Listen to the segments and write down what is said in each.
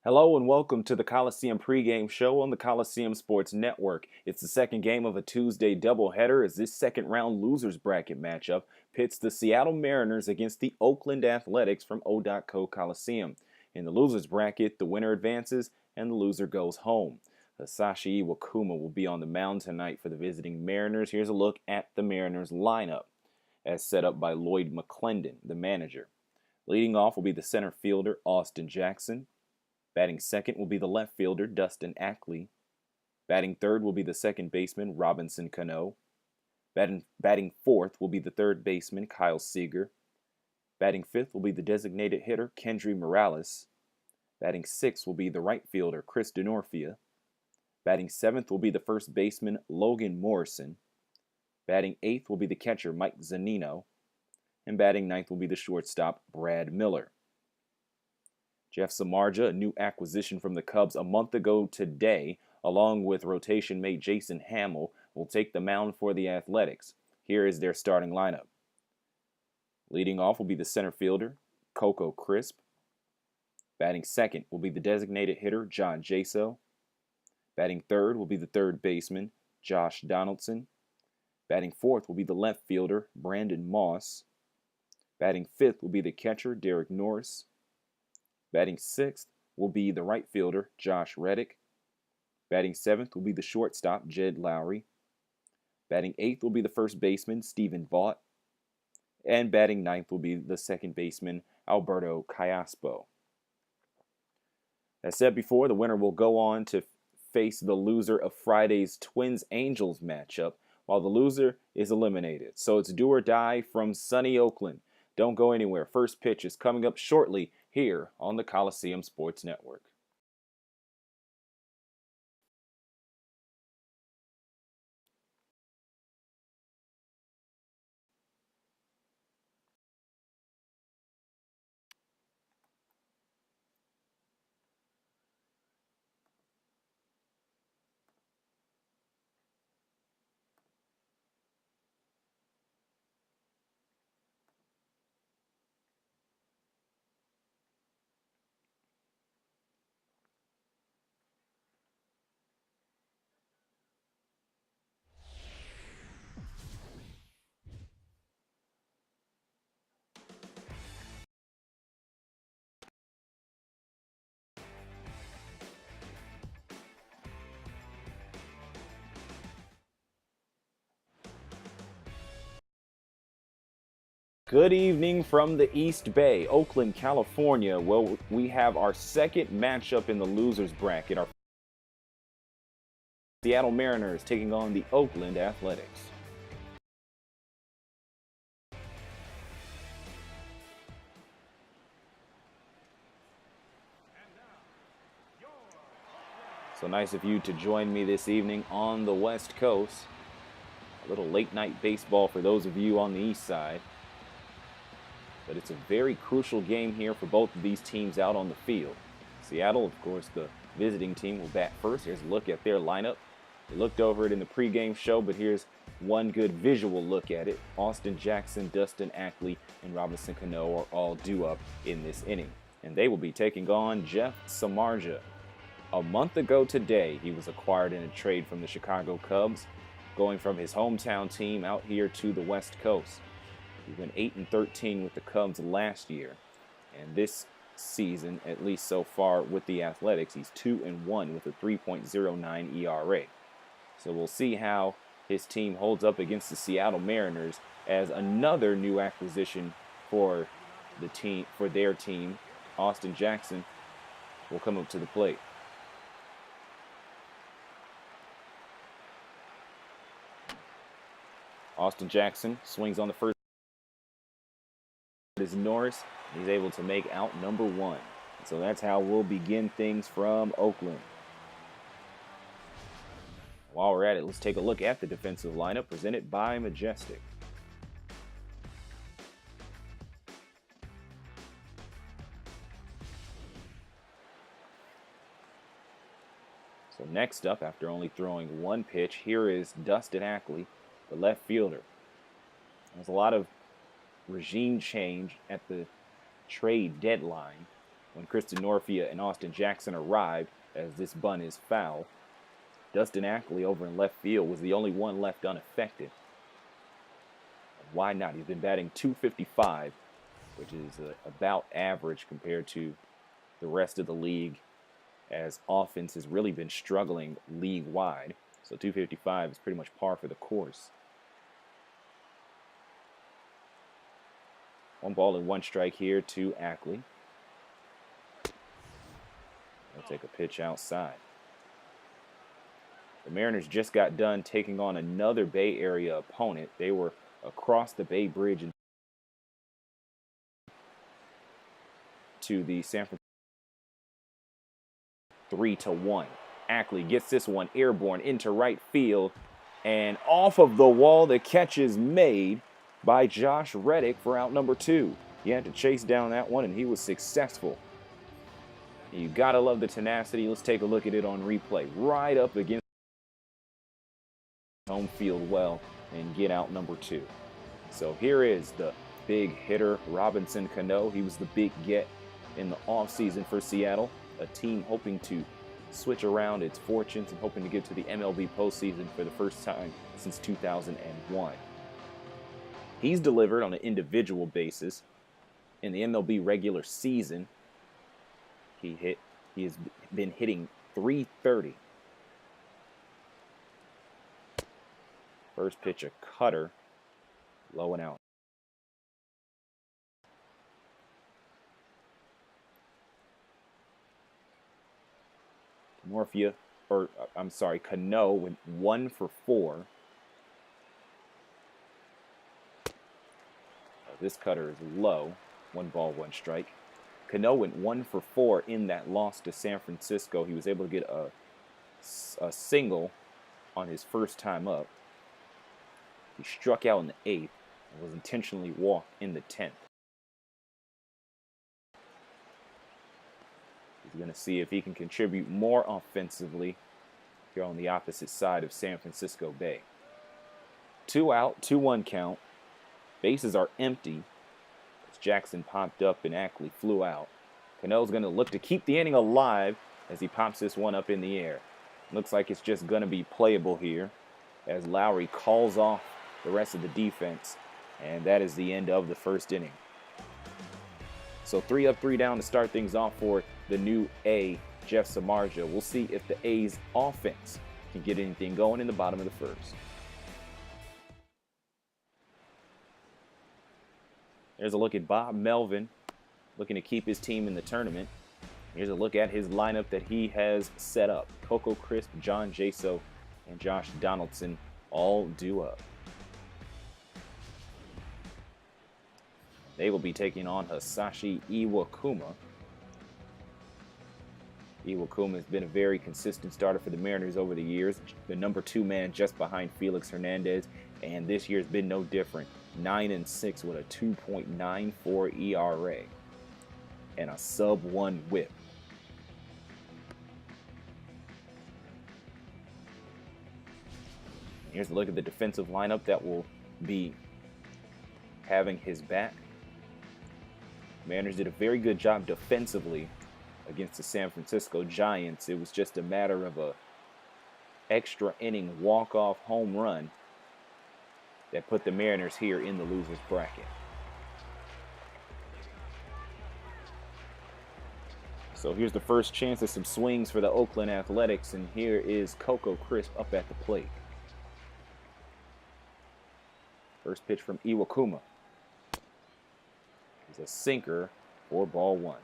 Hello and welcome to the Coliseum pregame show on the Coliseum Sports Network. It's the second game of a Tuesday doubleheader as this second round losers bracket matchup pits the Seattle Mariners against the Oakland Athletics from O.Co Coliseum. In the losers bracket, the winner advances and the loser goes home. Hisashi Iwakuma will be on the mound tonight for the visiting Mariners. Here's a look at the Mariners lineup as set up by Lloyd McClendon, the manager. Leading off will be the center fielder, Austin Jackson. Batting second will be the left fielder, Dustin Ackley. Batting third will be the second baseman, Robinson Cano. Batting fourth will be the third baseman, Kyle Seager. Batting fifth will be the designated hitter, Kendry Morales. Batting sixth will be the right fielder, Chris DeNorfia. Batting seventh will be the first baseman, Logan Morrison. Batting eighth will be the catcher, Mike Zunino. And batting ninth will be the shortstop, Brad Miller. Jeff Samardzja, a new acquisition from the Cubs a month ago today, along with rotation mate Jason Hamill, will take the mound for the Athletics. Here is their starting lineup. Leading off will be the center fielder, Coco Crisp. Batting second will be the designated hitter, John Jaso. Batting third will be the third baseman, Josh Donaldson. Batting fourth will be the left fielder, Brandon Moss. Batting fifth will be the catcher, Derek Norris. Batting sixth will be the right fielder, Josh Reddick. Batting seventh will be the shortstop, Jed Lowry. Batting eighth will be the first baseman, Stephen Vaught. And batting ninth will be the second baseman, Alberto Callaspo. As said before, the winner will go on to face the loser of Friday's Twins-Angels matchup, while the loser is eliminated. So it's do or die from sunny Oakland. Don't go anywhere. First pitch is coming up shortly here on the Coliseum Sports Network. Good evening from the East Bay, Oakland, California, where we have our second matchup in the losers bracket. Our Seattle Mariners taking on the Oakland Athletics. So nice of you to join me this evening on the West Coast. A little late night baseball for those of you on the East side. But it's a very crucial game here for both of these teams out on the field. Seattle, of course, the visiting team, will bat first. Here's a look at their lineup. We looked over it in the pregame show, but here's one good visual look at it. Austin Jackson, Dustin Ackley, and Robinson Cano are all due up in this inning. And they will be taking on Jeff Samardzja. A month ago today, he was acquired in a trade from the Chicago Cubs, going from his hometown team out here to the West Coast. He went 8-13 with the Cubs last year, and this season, at least so far with the Athletics, he's 2-1 with a 3.09 ERA. So we'll see how his team holds up against the Seattle Mariners as another new acquisition for their team, Austin Jackson, will come up to the plate. Austin Jackson swings on the first. Is Norris. He's able to make out number one. So that's how we'll begin things from Oakland. While we're at it, let's take a look at the defensive lineup presented by Majestic. So next up, after only throwing one pitch, here is Dustin Ackley, the left fielder. There's a lot of regime change at the trade deadline when Kristen Norfia and Austin Jackson arrived, as this bunt is foul. Dustin Ackley over in left field was the only one left unaffected. Why not? He's been batting .255, which is about average compared to the rest of the league, as offense has really been struggling league-wide. So .255 is pretty much par for the course. 1 ball and 1 strike here to Ackley. He'll take a pitch outside. The Mariners just got done taking on another Bay Area opponent. They were across the Bay Bridge to the San Francisco 3-1. Ackley gets this one airborne into right field, and off of the wall, the catch is made by Josh Reddick for out number 2. He had to chase down that one, and he was successful. You gotta love the tenacity. Let's take a look at it on replay. Right up against home field well and get out number 2. So here is the big hitter, Robinson Cano. He was the big get in the offseason for Seattle, a team hoping to switch around its fortunes and hoping to get to the MLB postseason for the first time since 2001. He's delivered on an individual basis. In the MLB regular season, he has been hitting .330. First pitch, a cutter, low and out. Cano went 1 for 4. This cutter is low. 1 ball, 1 strike. Cano went 1 for 4 in that loss to San Francisco. He was able to get a single on his first time up. He struck out in the 8th and was intentionally walked in the 10th. He's going to see if he can contribute more offensively here on the opposite side of San Francisco Bay. 2 out, 2-1 count. Bases are empty as Jackson popped up and Ackley flew out. Cano's going to look to keep the inning alive as he pops this one up in the air. Looks like it's just going to be playable here as Lowry calls off the rest of the defense, and that is the end of the first inning. So 3 up, 3 down to start things off for the new A, Jeff Samardzja. We'll see if the A's offense can get anything going in the bottom of the first. There's a look at Bob Melvin looking to keep his team in the tournament. Here's a look at his lineup that he has set up. Coco Crisp, John Jaso, and Josh Donaldson all due up. They will be taking on Hisashi Iwakuma. Iwakuma has been a very consistent starter for the Mariners over the years. The number 2 man just behind Felix Hernandez, and this year's been no different. 9-6 with a 2.94 ERA and a sub-1 whip. Here's a look at the defensive lineup that will be having his back. Mariners did a very good job defensively against the San Francisco Giants. It was just a matter of a extra inning walk-off home run that put the Mariners here in the losers bracket. So here's the first chance of some swings for the Oakland Athletics, and here is Coco Crisp up at the plate. First pitch from Iwakuma is a sinker for ball 1.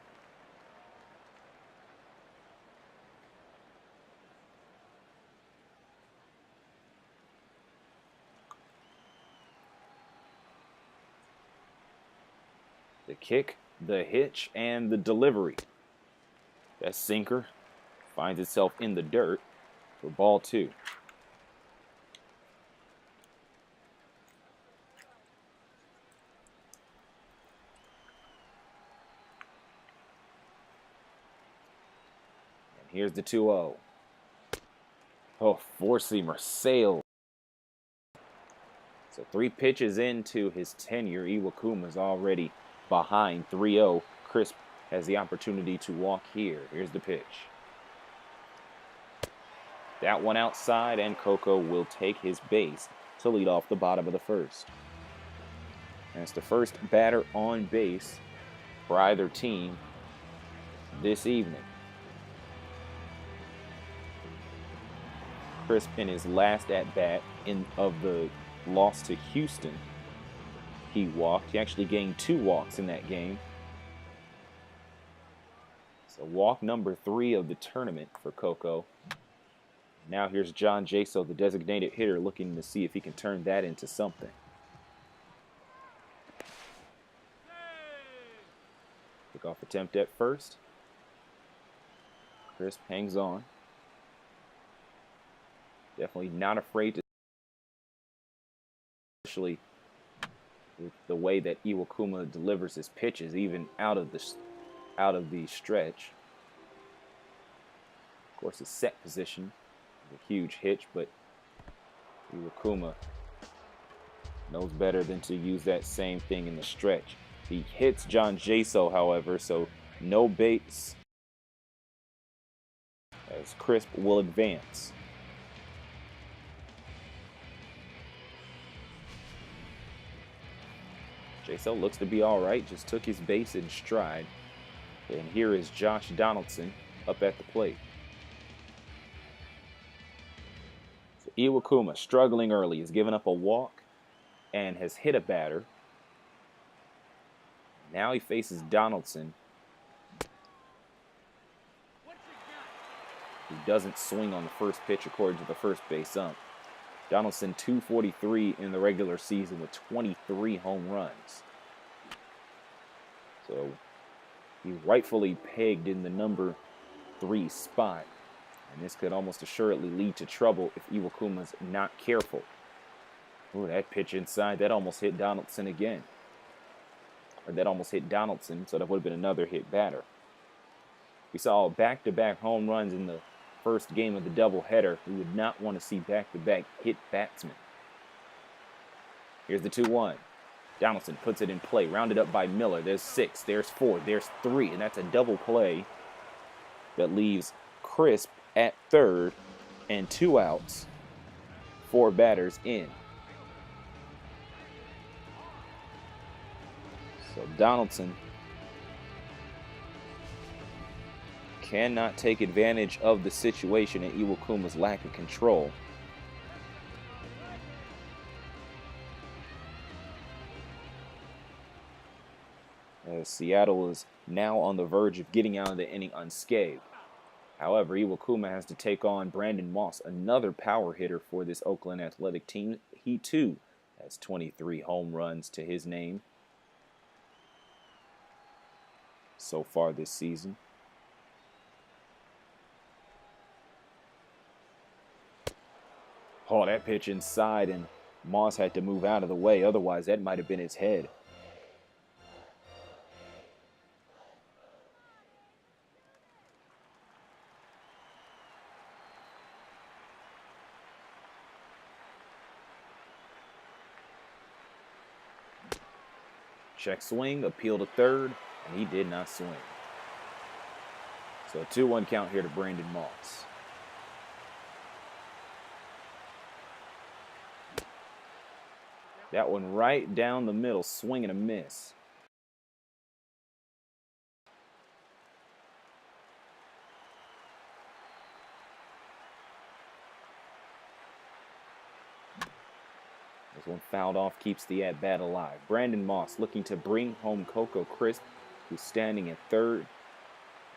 The kick, the hitch, and the delivery. That sinker finds itself in the dirt for ball 2. And here's the 2-0. Oh, four-seamer sailed. So 3 pitches into his tenure, Iwakuma's already behind 3-0. Crisp has the opportunity to walk here. Here's the pitch. That one outside, and Coco will take his base to lead off the bottom of the first. And it's the first batter on base for either team this evening. Crisp in his last at-bat of the loss to Houston, he walked. He actually gained 2 walks in that game. So walk number 3 of the tournament for Coco. Now here's John Jaso, the designated hitter, looking to see if he can turn that into something. Kickoff attempt at first. Crisp hangs on. Definitely not afraid to, especially with the way that Iwakuma delivers his pitches, even out of the stretch. Of course, his set position is a huge hitch, but Iwakuma knows better than to use that same thing in the stretch. He hits John Jaso, however, so no base as Crisp will advance. Jaso looks to be all right, just took his base in stride. And here is Josh Donaldson up at the plate. So Iwakuma, struggling early, has given up a walk and has hit a batter. Now he faces Donaldson, who doesn't swing on the first pitch according to the first base ump. Donaldson, 243 in the regular season with 23 home runs. So he's rightfully pegged in the number 3 spot. And this could almost assuredly lead to trouble if Iwakuma's not careful. Ooh, that pitch inside, that almost hit Donaldson again. Or that almost hit Donaldson, so that would have been another hit batter. We saw back-to-back home runs in the first game of the doubleheader. We would not want to see back-to-back hit batsmen. Here's the 2-1. Donaldson puts it in play, rounded up by Miller. There's 6, there's 4, there's 3, and that's a double play that leaves Crisp at third and 2 outs, 4 batters in. So Donaldson cannot take advantage of the situation and Iwakuma's lack of control. As Seattle is now on the verge of getting out of the inning unscathed. However, Iwakuma has to take on Brandon Moss, another power hitter for this Oakland Athletic team. He too has 23 home runs to his name so far this season. Oh, that pitch inside, and Moss had to move out of the way. Otherwise, that might have been his head. Check swing, appeal to third, and he did not swing. So a 2-1 count here to Brandon Moss. That one right down the middle, swing and a miss. This one fouled off, keeps the at-bat alive. Brandon Moss looking to bring home Coco Crisp, who's standing at third.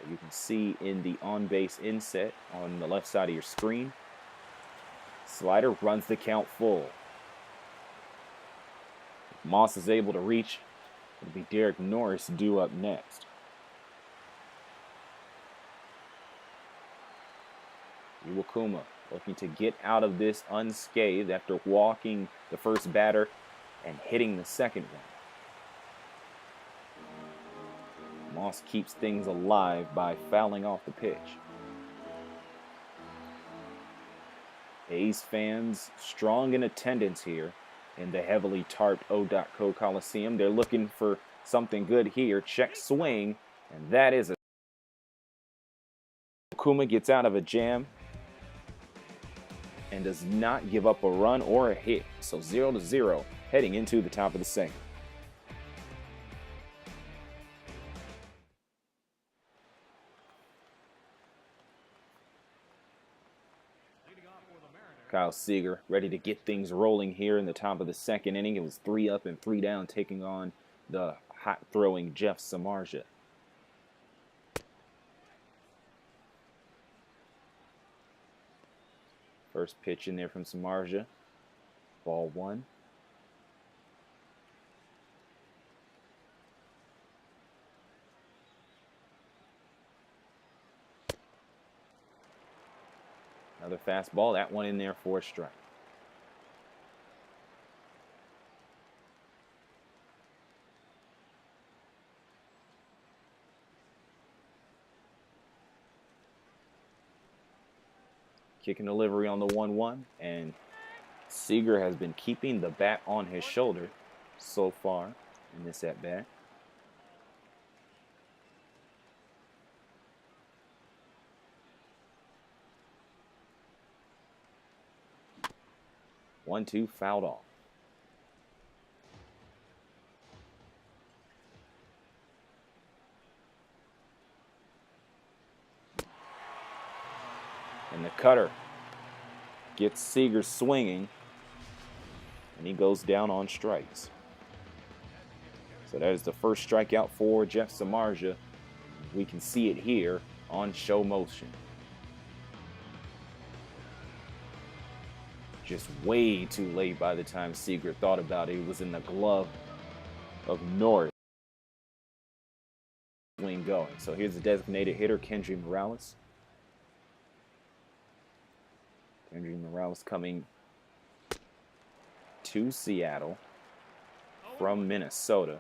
You can see in the on-base inset on the left side of your screen. Slider runs the count full. If Moss is able to reach, it'll be Derek Norris due up next. Iwakuma looking to get out of this unscathed after walking the first batter and hitting the second one. Moss keeps things alive by fouling off the pitch. A's fans strong in attendance here in the heavily tarped O.Co Coliseum. They're looking for something good here. Check swing, And that is a Iwakuma gets out of a jam and does not give up a run or a hit. So 0-0 heading into the top of the second. Kyle Seager ready to get things rolling here in the top of the second inning. It was 3 up and 3 down, taking on the hot throwing Jeff Samardzja. First pitch in there from Samardzja. Ball 1. Another fastball, that one in there for a strike. Kick and delivery on the 1-1, and Seager has been keeping the bat on his shoulder so far in this at-bat. One, two, fouled off. And the cutter gets Seager swinging, and he goes down on strikes. So that is the first strikeout for Jeff Samardzja. We can see it here on show motion. Just way too late by the time Seager thought about it. It was in the glove of Norris. Swing going. So here's the designated hitter, Kendry Morales. Kendry Morales coming to Seattle from Minnesota.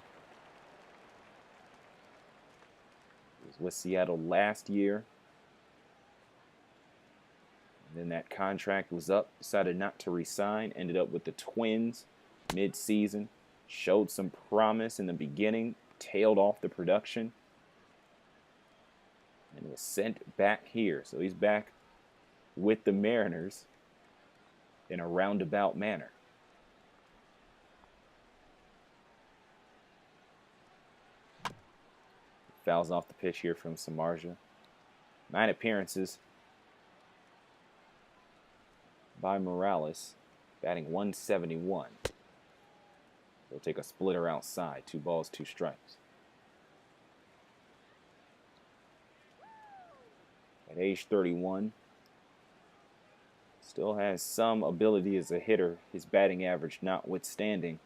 He was with Seattle last year. And then that contract was up, decided not to resign, ended up with the Twins mid-season. Showed some promise in the beginning, tailed off the production, and was sent back here. So he's back with the Mariners in a roundabout manner. Fouls off the pitch here from Samardzja. 9 appearances by Morales, batting 171. He'll take a splitter outside. 2 balls, 2 strikes. At age 31, still has some ability as a hitter, his batting average notwithstanding.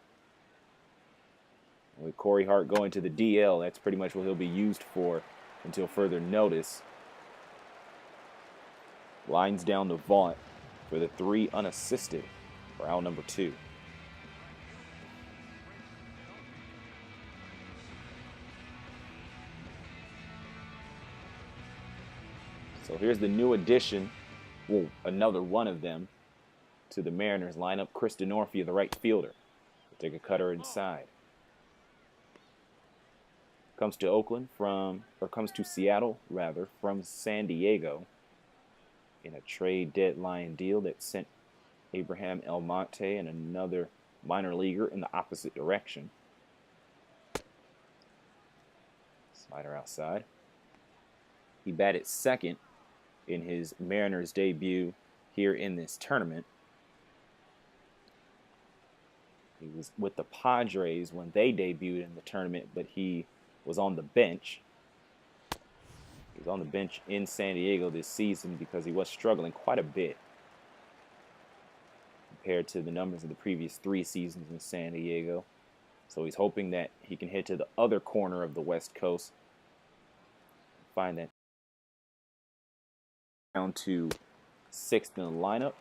And with Corey Hart going to the DL, that's pretty much what he'll be used for until further notice. Lines down to Vaught for the 3 unassisted for out number 2. So here's the new addition, well, another one of them, to the Mariners lineup, Chris DeNorfia, the right fielder. We'll take a cutter inside. Comes to comes to Seattle, rather, from San Diego in a trade deadline deal that sent Abraham Almonte and another minor leaguer in the opposite direction. Slider outside. He batted second in his Mariners debut here in this tournament. He was with the Padres when they debuted in the tournament, but he was on the bench. He was on the bench in San Diego this season because he was struggling quite a bit compared to the numbers of the previous 3 seasons in San Diego. So he's hoping that he can head to the other corner of the West Coast, find that down to 6th in the lineup.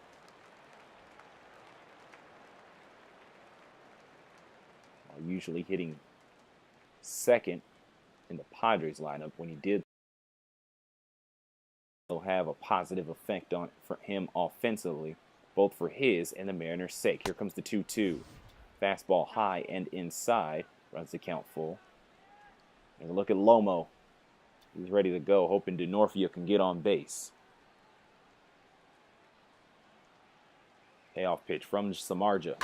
Usually hitting 2nd in the Padres lineup. When he did, will have a positive effect on for him offensively, both for his and the Mariners' sake. Here comes the 2-2. Fastball high and inside. Runs the count full. And look at Lomo He's ready to go, hoping DeNorfia can get on base. Payoff pitch from Samardzja.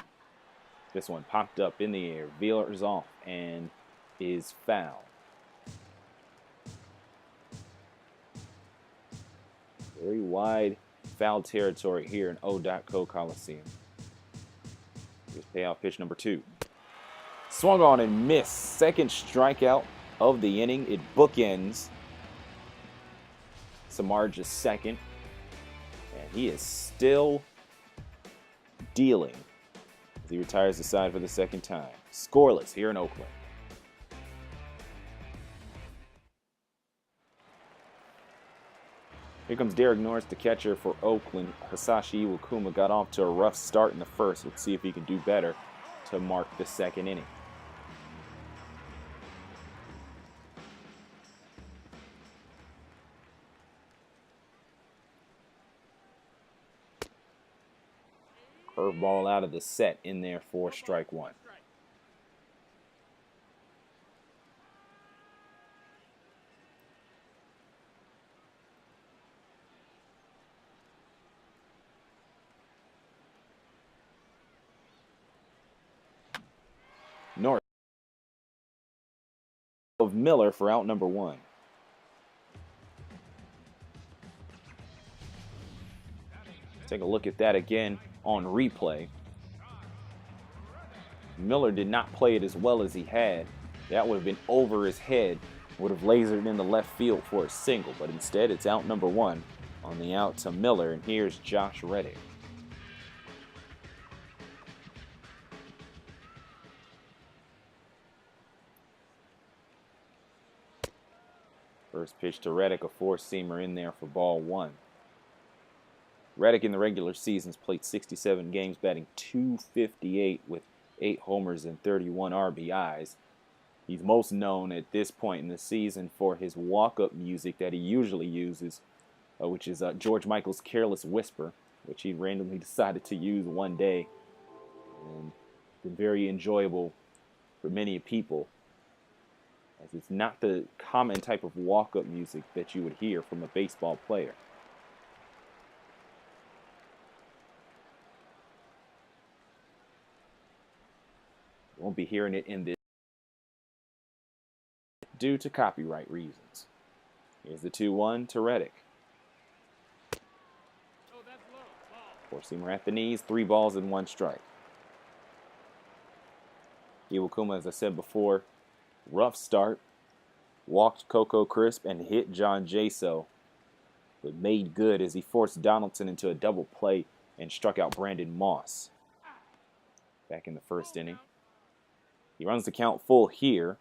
This one popped up in the air, veers off, and is foul. Very wide foul territory here in O.Co Coliseum. Here's payoff pitch number 2. Swung on and missed. Second strikeout of the inning. It bookends Samardzja's second. And he is still dealing as he retires the side for the second time. Scoreless here in Oakland. Here comes Derek Norris, the catcher for Oakland. Hisashi Iwakuma got off to a rough start in the first. Let's see if he can do better to mark the second inning. Curveball out of the set in there for strike 1. North of Miller for out number 1. Take a look at that again on replay. Miller did not play it as well as he had. That would have been over his head, would have lasered in the left field for a single, but instead it's out number 1 on the out to Miller, and here's Josh Reddick. First pitch to Reddick, a four-seamer in there for ball 1. Reddick in the regular season's played 67 games, batting .258 with 8 homers and 31 RBIs. He's most known at this point in the season for his walk-up music that he usually uses, which is George Michael's Careless Whisper, which he randomly decided to use one day. And it's been very enjoyable for many people, as it's not the common type of walk-up music that you would hear from a baseball player. Won't be hearing it in this due to copyright reasons. Here's the 2-1 to Reddick. Four-seamer at the knees, 3 balls and 1 strike. Iwakuma, as I said before, rough start, walked Coco Crisp and hit John Jaso, but made good as he forced Donaldson into a double play and struck out Brandon Moss back in the first inning. He runs the count full here,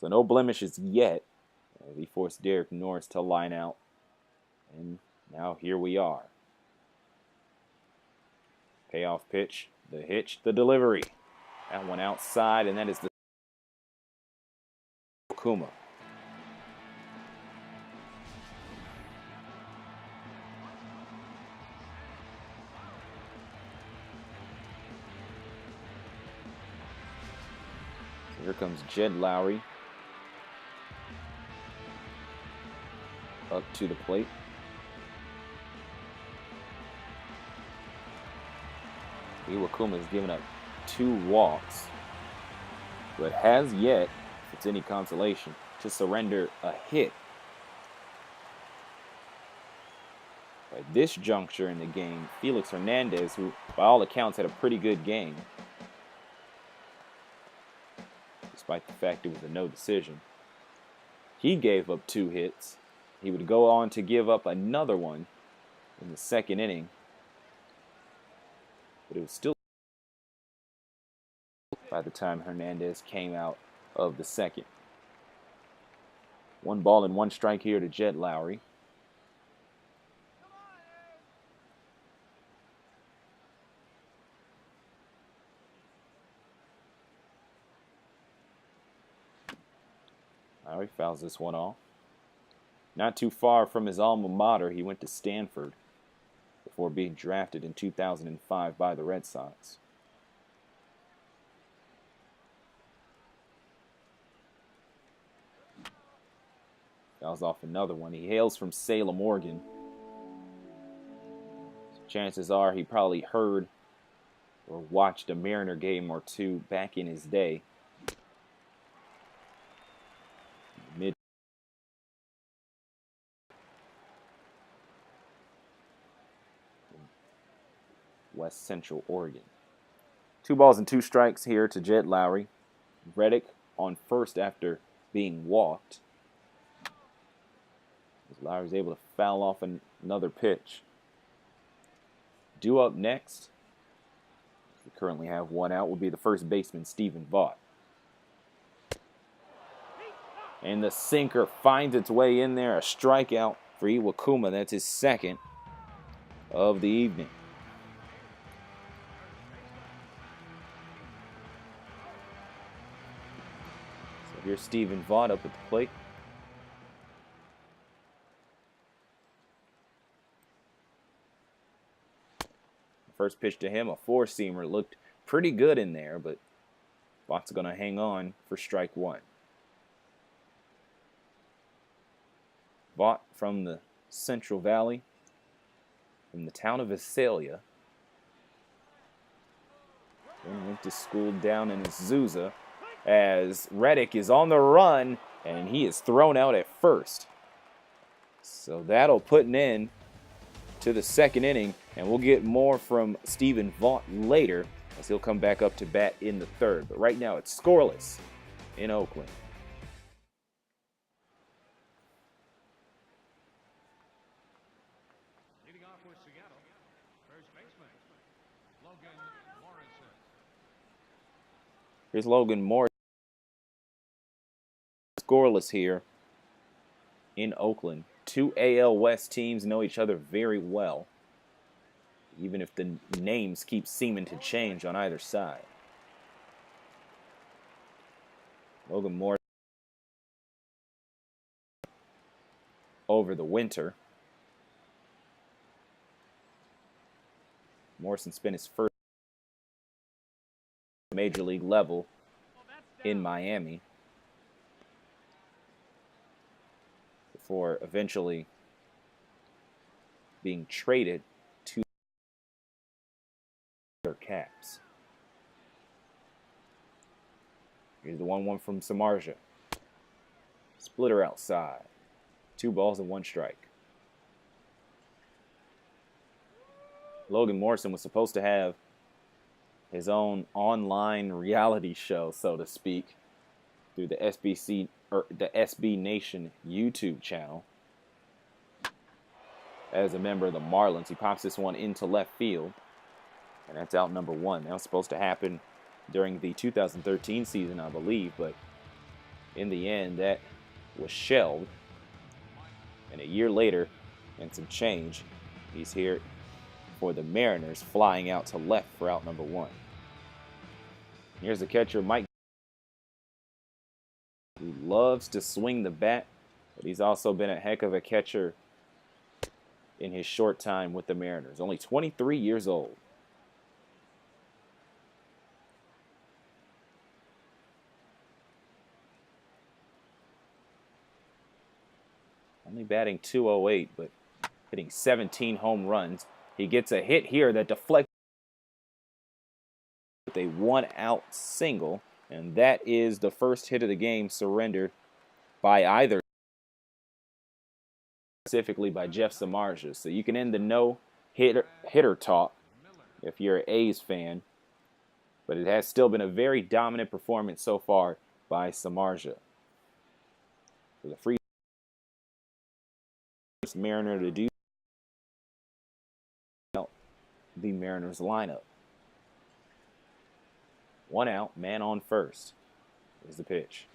so no blemishes yet. He forced Derek Norris to line out, and now here we are. Payoff pitch, the hitch, the delivery. That one outside, and that is the Kuma. So here comes Jed Lowry up to the plate. Iwakuma has given up 2 walks, but has yet, if it's any consolation, to surrender a hit. At this juncture in the game, Felix Hernandez, who by all accounts had a pretty good game, despite the fact it was a no decision, he gave up 2 hits. He would go on to give up another one in the second inning, but it was still by the time Hernandez came out of the second. 1 ball and 1 strike here to Jed Lowry. Lowry fouls this one off. Not too far from his alma mater, he went to Stanford before being drafted in 2005 by the Red Sox. Fouls off another one. He hails from Salem, Oregon. So chances are he probably heard or watched a Mariner game or two back in his day. Mid West Central Oregon. 2 balls and 2 strikes here to Jed Lowry. Reddick on first after being walked. Lowry's able to foul off another pitch. Due up next, we currently have 1 out, will be the first baseman, Stephen Vaught. And the sinker finds its way in there. A strikeout for Iwakuma. That's his second of the evening. So here's Stephen Vaught up at the plate. First pitch to him, a 4-seamer. Looked pretty good in there, but Vaught's going to hang on for strike 1. Vaught from the Central Valley, from the town of Visalia. Then went to school down in Azusa, as Reddick is on the run, and he is thrown out at first. So that'll put an end to the second inning, and we'll get more from Stephen Vaught later as he'll come back up to bat in the third. But right now it's scoreless in Oakland. Leading off for Seattle, first baseman, Logan Morrison. Here's Logan Morrison. Scoreless here in Oakland. 2 AL West teams know each other very well, even if the names keep seeming to change on either side. Logan Morrison over the winter. Morrison spent his first major league level in Miami before eventually being traded to their Caps. Here's the 1-1 from Samardzja. Splitter outside. 2 balls and 1 strike. Logan Morrison was supposed to have his own online reality show, so to speak, through the SB Nation YouTube channel. As a member of the Marlins, he pops this one into left field, and that's out number 1. That was supposed to happen during the 2013 season, I believe, but in the end, that was shelved. And a year later, and some change, he's here for the Mariners, flying out to left for out number 1. Here's the catcher, Mike, who loves to swing the bat, but he's also been a heck of a catcher in his short time with the Mariners. Only 23 years old. Only batting .208, but hitting 17 home runs. He gets a hit here that deflects with a 1-out single, and that is the first hit of the game surrendered by either, specifically by Jeff Samardzja. So you can end the no-hitter talk if you're an A's fan, but it has still been a very dominant performance so far by Samardzja. For the free Mariner to do the Mariners lineup. 1 out, man on first is the pitch.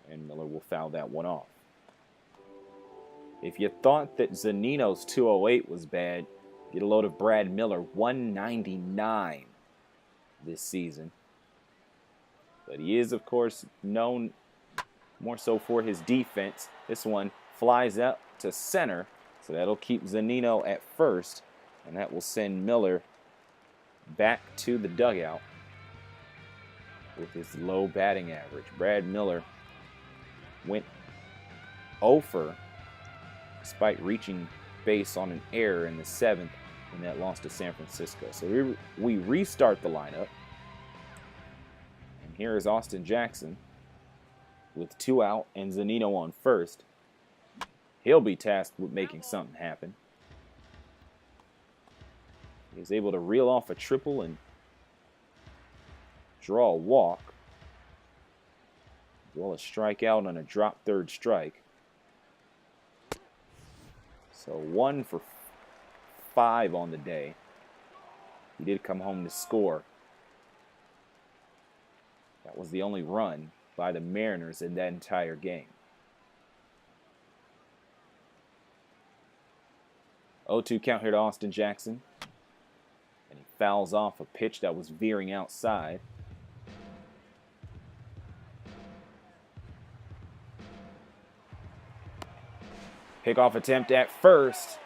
And Miller will foul that one off. If you thought that Zunino's 208 was bad, get a load of Brad Miller, 199 this season. But he is, of course, known more so for his defense. This one flies out to center, so that'll keep Zunino at first, and that will send Miller back to the dugout with his low batting average. Brad Miller went 0 despite reaching base on an error in the 7th in that loss to San Francisco. So we restart the lineup. And here is Austin Jackson with 2 out and Zunino on first. He'll be tasked with making something happen. He's able to reel off a triple and draw a walk, as well as strike out on a drop third strike. So 1 for 5 on the day. He did come home to score. That was the only run by the Mariners in that entire game. 0-2 count here to Austin Jackson. And he fouls off a pitch that was veering outside. Pickoff attempt at first.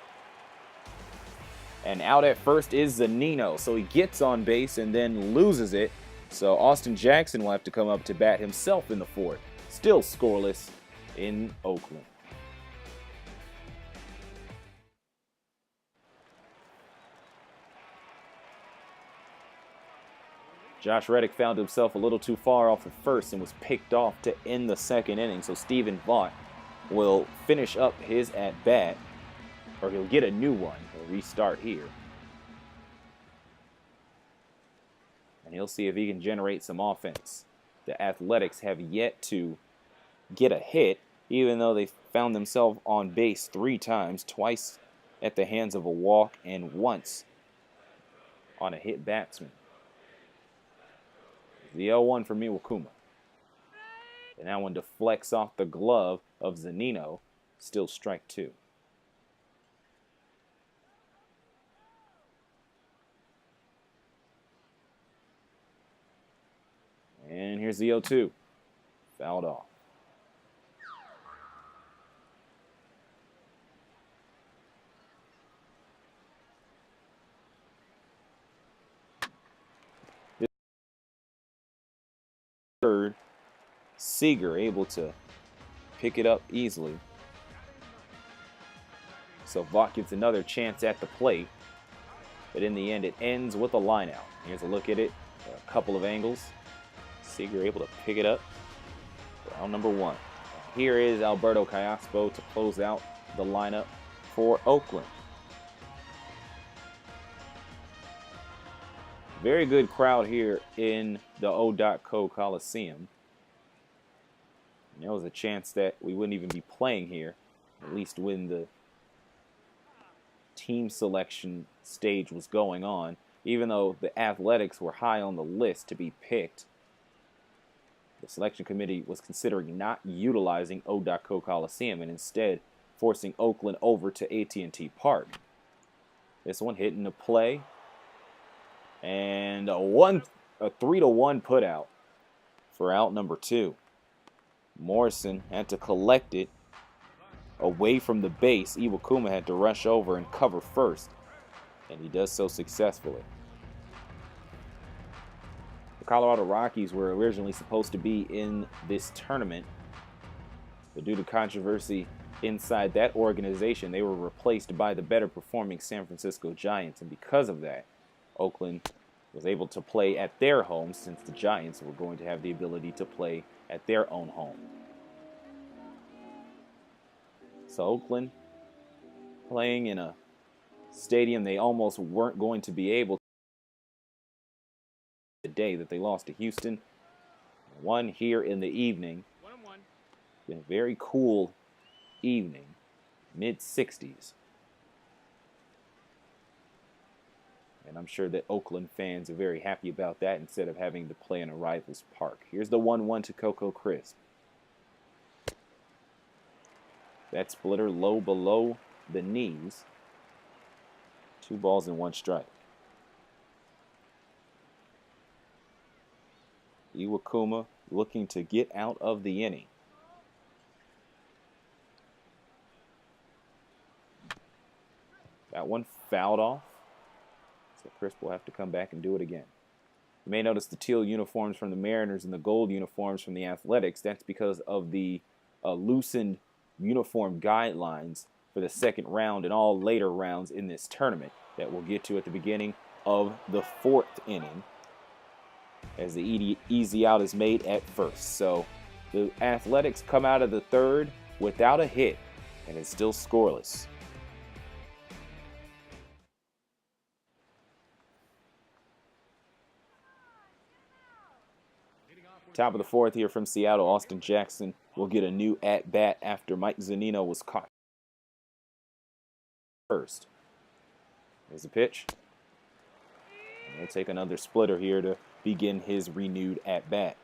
And out at first is Zunino. So he gets on base and then loses it. So Austin Jackson will have to come up to bat himself in the 4th. Still scoreless in Oakland. Josh Reddick found himself a little too far off of first and was picked off to end the 2nd inning. So Stephen Vaught will finish up his at-bat, or he'll get a new one. He'll restart here. And he'll see if he can generate some offense. The Athletics have yet to get a hit, even though they found themselves on base 3 times, twice at the hands of a walk and once on a hit batsman. The 0-1 from Iwakuma. And that one deflects off the glove of Zunino. Still strike 2. And here's the 0-2. Fouled off. Third, Seager able to pick it up easily. So Vaught gets another chance at the plate. But in the end, it ends with a line out. Here's a look at it. A couple of angles. Seager able to pick it up. Round number 1. Here is Alberto Callaspo to close out the lineup for Oakland. Very good crowd here in the O.Co Coliseum. And there was a chance that we wouldn't even be playing here, at least when the team selection stage was going on. Even though the Athletics were high on the list to be picked, the selection committee was considering not utilizing O.Co Coliseum and instead forcing Oakland over to AT&T Park. This one hit into play. And a 3-1 put out for out number 2. Morrison had to collect it away from the base. Iwakuma had to rush over and cover first, and he does so successfully. The Colorado Rockies were originally supposed to be in this tournament, but due to controversy inside that organization, they were replaced by the better performing San Francisco Giants, and because of that, Oakland was able to play at their home since the Giants were going to have the ability to play at their own home. So Oakland playing in a stadium they almost weren't going to be able to the day that they lost to Houston. One here in the evening. 1-1. Been a very cool evening, mid-60s. And I'm sure that Oakland fans are very happy about that instead of having to play in a rival's park. Here's the 1-1 to Coco Crisp. That splitter low below the knees. 2 balls and 1 strike. Iwakuma looking to get out of the inning. That one fouled off. So Crisp will have to come back and do it again. You may notice the teal uniforms from the Mariners and the gold uniforms from the Athletics. That's because of the loosened uniform guidelines for the second round and all later rounds in this tournament that we'll get to at the beginning of the fourth inning, as the easy out is made at first. So the Athletics come out of the third without a hit, and it's still scoreless. Top of the fourth here from Seattle, Austin Jackson will get a new at-bat after Mike Zunino was caught first. There's the pitch. And he'll take another splitter here to begin his renewed at-bat.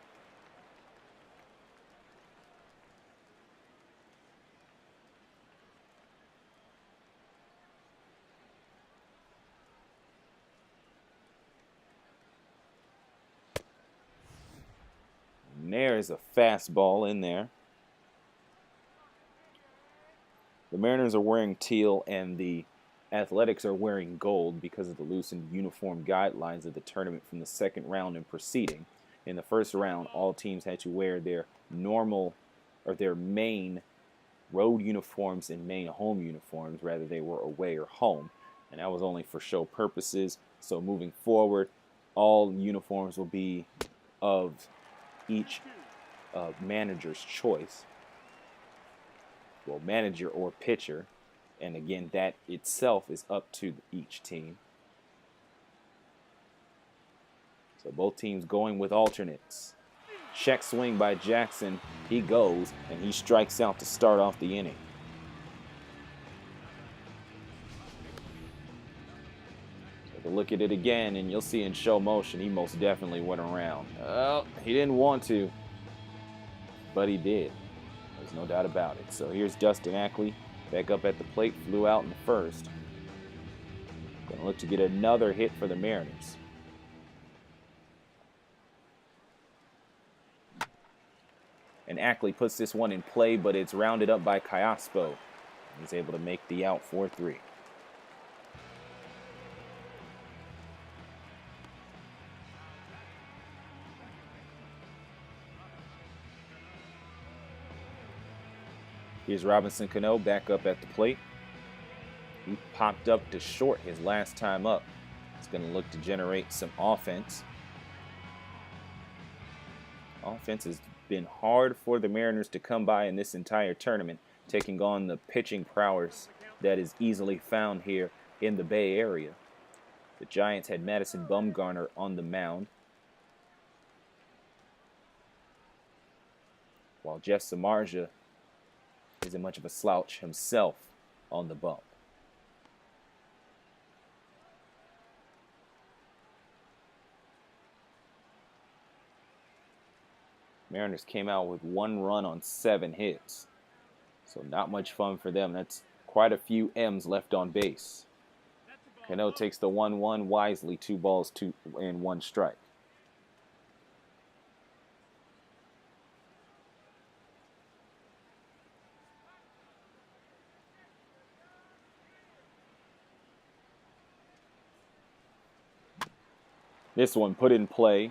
And there's a fastball in there. The Mariners are wearing teal and the Athletics are wearing gold because of the loosened uniform guidelines of the tournament from the second round and preceding. In the first round, all teams had to wear their normal or their main road uniforms and main home uniforms, rather they were away or home. And that was only for show purposes. So moving forward, all uniforms will be of each manager's choice. Well, manager or pitcher. And again, that itself is up to each team. So both teams going with alternates. Check swing by Jackson. He goes, and he strikes out to start off the inning. Take a look at it again, and you'll see in show motion, he most definitely went around. Well, he didn't want to, but he did. There's no doubt about it. So here's Dustin Ackley. Back up at the plate, flew out in the first. Going to look to get another hit for the Mariners. And Ackley puts this one in play, but it's rounded up by Cayaspo. He's able to make the out 4-3. Here's Robinson Cano back up at the plate. He popped up to short his last time up. He's going to look to generate some offense. Offense has been hard for the Mariners to come by in this entire tournament, taking on the pitching prowess that is easily found here in the Bay Area. The Giants had Madison Bumgarner on the mound, while Jeff Samardzja isn't much of a slouch himself on the bump. Mariners came out with 1 run on 7 hits. So not much fun for them. That's quite a few M's left on base. Cano takes the 1-1 wisely, 2 balls, 2 and 1 strike. This one put in play,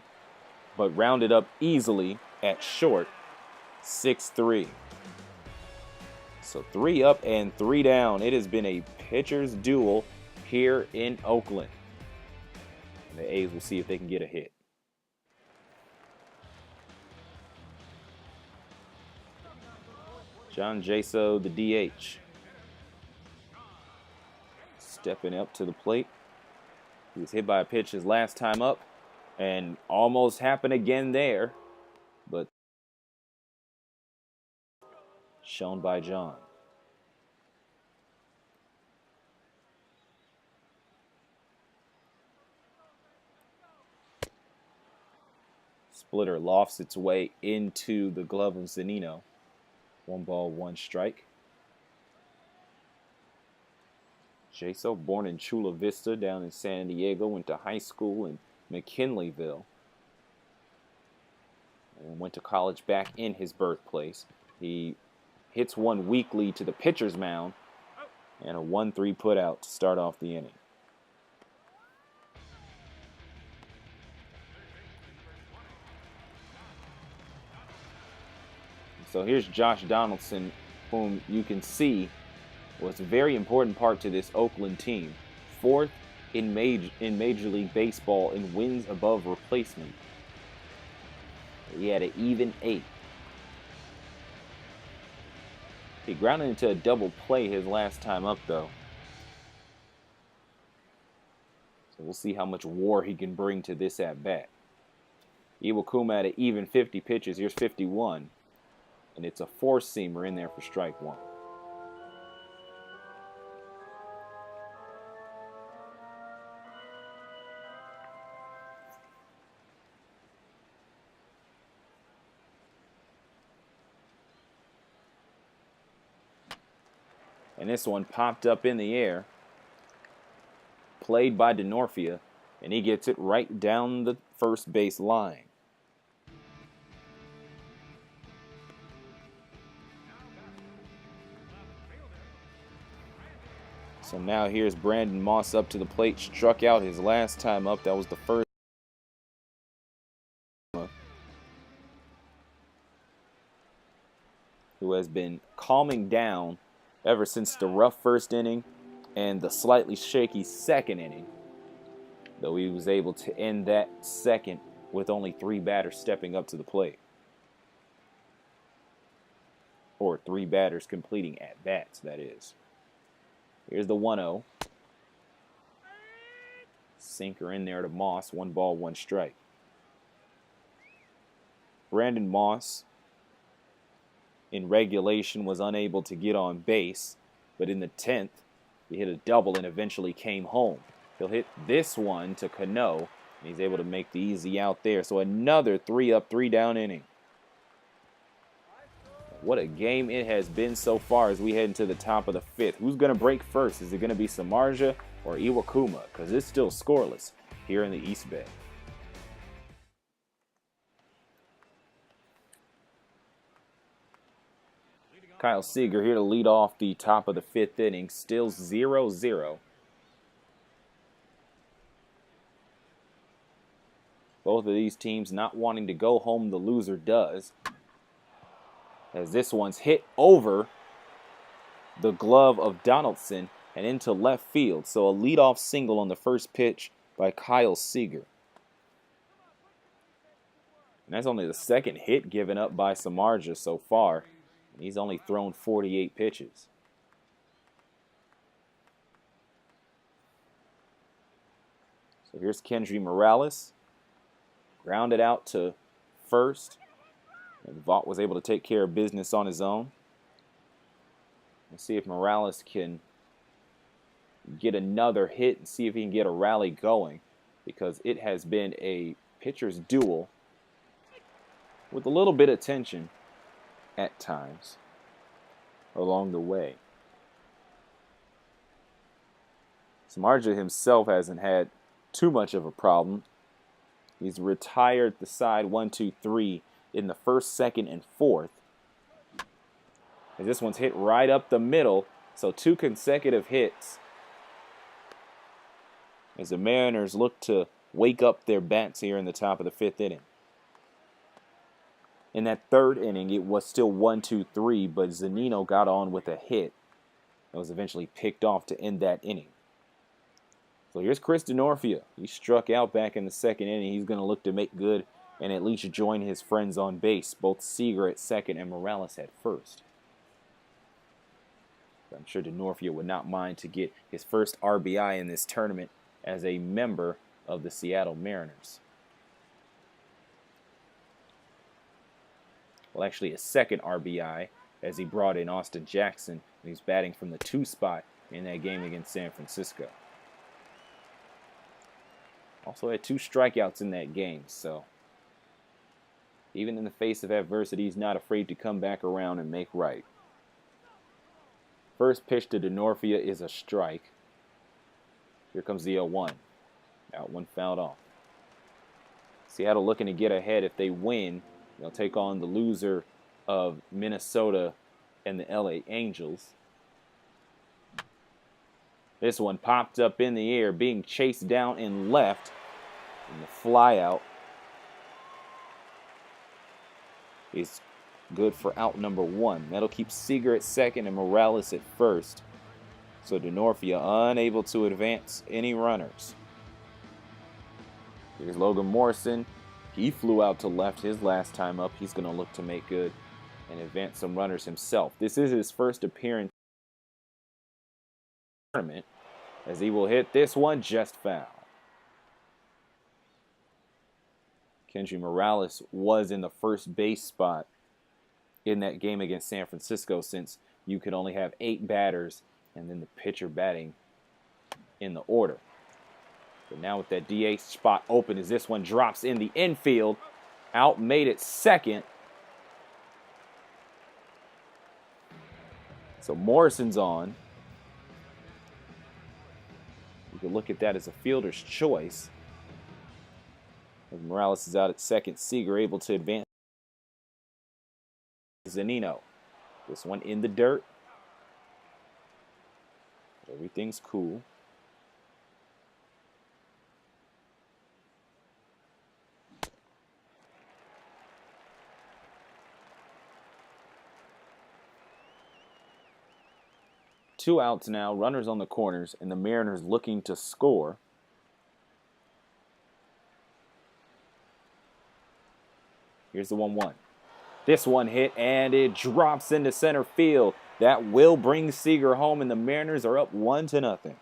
but rounded up easily at short, 6-3. So 3 up and 3 down. It has been a pitcher's duel here in Oakland. And the A's will see if they can get a hit. John Jaso, the DH. Stepping up to the plate. He was hit by a pitch his last time up and almost happened again there, but shown by John. Splitter lofts its way into the glove of Zunino. 1 ball, 1 strike. Jaso, born in Chula Vista down in San Diego, went to high school in McKinleyville and went to college back in his birthplace. He hits one weekly to the pitcher's mound and a 1-3 put out to start off the inning. So here's Josh Donaldson whom you can see was a very important part to this Oakland team. Fourth in Major League Baseball in wins above replacement. He had an even 8. He grounded into a double play his last time up, though. So we'll see how much war he can bring to this at-bat. Iwakuma had an even 50 pitches. Here's 51. And it's a four-seamer in there for strike one. And this one popped up in the air. Played by Denorfia. And he gets it right down the first base line. So now here's Brandon Moss up to the plate. Struck out his last time up. That was the first. Who has been calming down ever since the rough first inning and the slightly shaky second inning. Though he was able to end that second with only 3 batters stepping up to the plate. Or 3 batters completing at-bats, that is. Here's the 1-0. Sinker in there to Moss. 1 ball, 1 strike. Brandon Moss, in regulation, was unable to get on base. But in the 10th, he hit a double and eventually came home. He'll hit this one to Cano, and he's able to make the easy out there. So another 3-up, 3-down inning. What a game it has been so far as we head into the top of the 5th. Who's going to break first? Is it going to be Samardzja or Iwakuma? Because it's still scoreless here in the East Bay. Kyle Seager here to lead off the top of the 5th inning. Still 0-0. Both of these teams not wanting to go home. The loser does. As this one's hit over the glove of Donaldson and into left field. So a leadoff single on the first pitch by Kyle Seager. And that's only the second hit given up by Samardzja so far. And he's only thrown 48 pitches. So here's Kendry Morales. Grounded out to first. And Vaught was able to take care of business on his own. Let's see if Morales can get another hit and see if he can get a rally going. Because it has been a pitcher's duel with a little bit of tension at times along the way. Samardzja himself hasn't had too much of a problem. He's retired the side 1, 2, 3 in the first, second, and fourth. And this one's hit right up the middle, so 2 consecutive hits. As the Mariners look to wake up their bats here in the top of the 5th inning. In that 3rd inning, it was still 1, 2, 3, but Zunino got on with a hit that was eventually picked off to end that inning. So here's Chris Denorfia. He struck out back in the 2nd inning. He's going to look to make good and at least join his friends on base, both Seager at 2nd and Morales at 1st. I'm sure Denorfia would not mind to get his first RBI in this tournament as a member of the Seattle Mariners. Well, actually his 2nd RBI as he brought in Austin Jackson, and he's batting from the 2 spot in that game against San Francisco. Also had 2 strikeouts in that game, so even in the face of adversity, he's not afraid to come back around and make right. First pitch to Denorfia is a strike. Here comes the 0-1. Out one fouled off. Seattle looking to get ahead. If they win, they'll take on the loser of Minnesota and the LA Angels. This one popped up in the air, being chased down in left. And the fly out is good for out number 1. That'll keep Seager at second and Morales at first. So DeNorfia unable to advance any runners. Here's Logan Morrison. He flew out to left his last time up. He's going to look to make good and advance some runners himself. This is his first appearance in the tournament, as he will hit this one just foul. Kendry Morales was in the first base spot in that game against San Francisco, since you could only have 8 batters and then the pitcher batting in the order. But now with that DH spot open, as this one drops in the infield, out made it second. So Morrison's on. You can look at that as a fielder's choice. As Morales is out at second, Seager able to advance. Zunino. This one in the dirt. Everything's cool. Two outs now, runners on the corners, and the Mariners looking to score. Here's the 1-1. This one hit, and it drops into center field. That will bring Seager home, and the Mariners are up 1-0.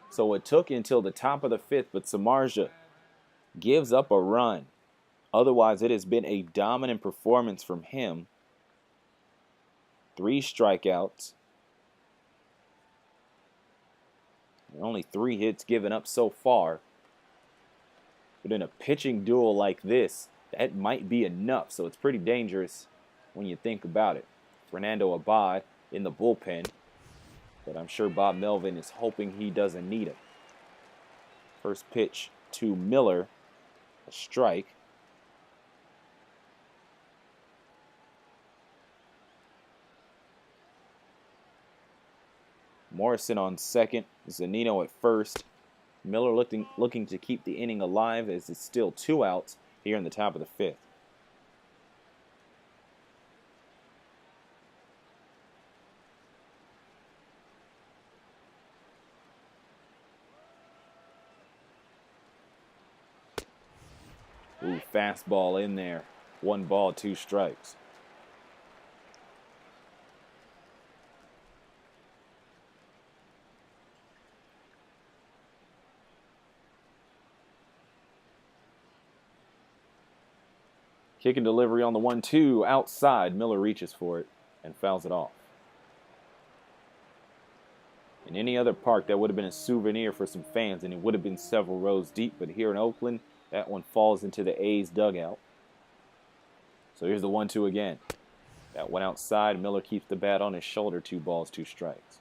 So it took until the top of the 5th, but Samardzja gives up a run. Otherwise, it has been a dominant performance from him. 3 strikeouts. And only 3 hits given up so far. But in a pitching duel like this, that might be enough. So it's pretty dangerous when you think about it. Fernando Abad in the bullpen. But I'm sure Bob Melvin is hoping he doesn't need him. First pitch to Miller. A strike. Morrison on second, Zunino at first. Miller looking to keep the inning alive, as it's still 2 outs here in the top of the 5th. Ooh, fastball in there. 1 ball, 2 strikes. Kick and delivery on the 1-2 outside. Miller reaches for it and fouls it off. In any other park, that would have been a souvenir for some fans, and it would have been several rows deep. But here in Oakland, that one falls into the A's dugout. So here's the 1-2 again. That one outside. Miller keeps the bat on his shoulder. 2 balls, 2 strikes.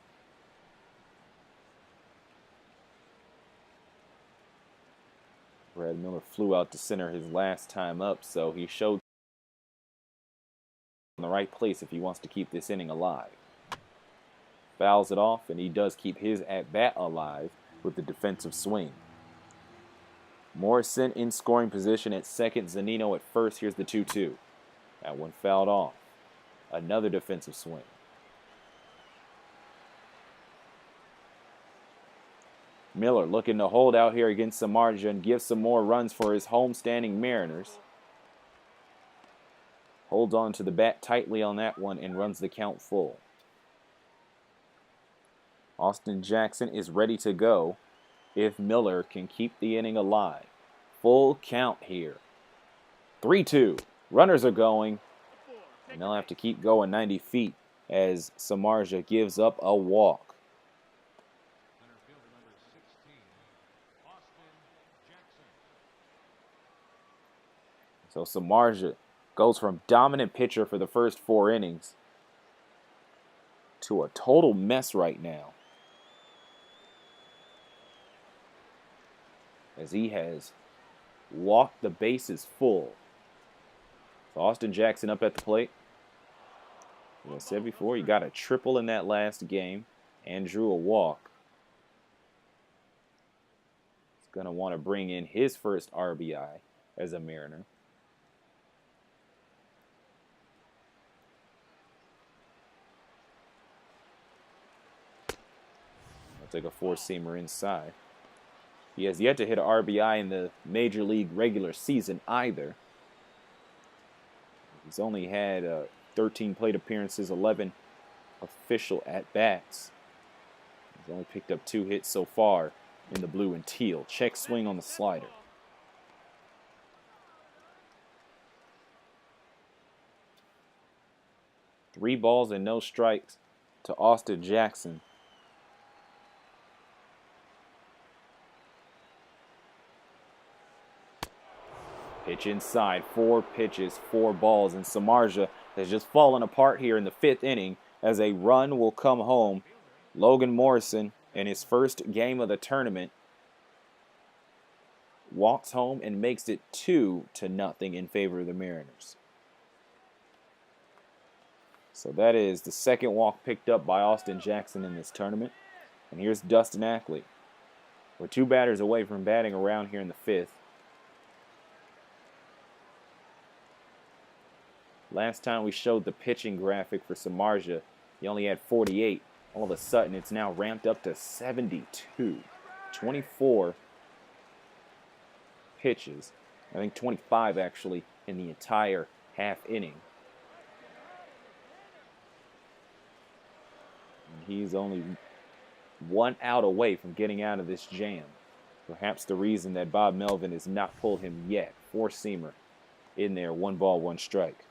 Brad Miller flew out to center his last time up, so he showed in the right place if he wants to keep this inning alive. Fouls it off, and he does keep his at-bat alive with the defensive swing. Morrison in scoring position at second, Zunino at first. Here's the 2-2. That one fouled off. Another defensive swing. Miller looking to hold out here against Samardzja and give some more runs for his homestanding Mariners. Holds on to the bat tightly on that one and runs the count full. Austin Jackson is ready to go if Miller can keep the inning alive. Full count here. 3-2. Runners are going, and they'll have to keep going 90 feet as Samardzja gives up a walk. So Samardzja goes from dominant pitcher for the first 4 innings to a total mess right now, as he has walked the bases full. So Austin Jackson up at the plate. As I said before, he got a triple in that last game and drew a walk. going to want to bring in his first RBI as a Mariner. I'll take a four-seamer inside. He has yet to hit an RBI in the Major League regular season either. He's only had 13 plate appearances, 11 official at-bats. He's only picked up 2 hits so far in the blue and teal. Check swing on the slider. Three balls and no strikes to Austin Jackson. Pitch inside, 4 pitches, 4 balls, and Samardzja has just fallen apart here in the 5th inning as a run will come home. Logan Morrison, in his first game of the tournament, walks home and makes it 2-0 in favor of the Mariners. So that is the second walk picked up by Austin Jackson in this tournament. And here's Dustin Ackley. We're 2 batters away from batting around here in the 5th. Last time we showed the pitching graphic for Samardzja, he only had 48. All of a sudden, it's now ramped up to 72. 24 pitches. I think 25 actually in the entire half inning. And he's only 1 out away from getting out of this jam. Perhaps the reason that Bob Melvin has not pulled him yet. Four-seamer in there, 1 ball, 1 strike.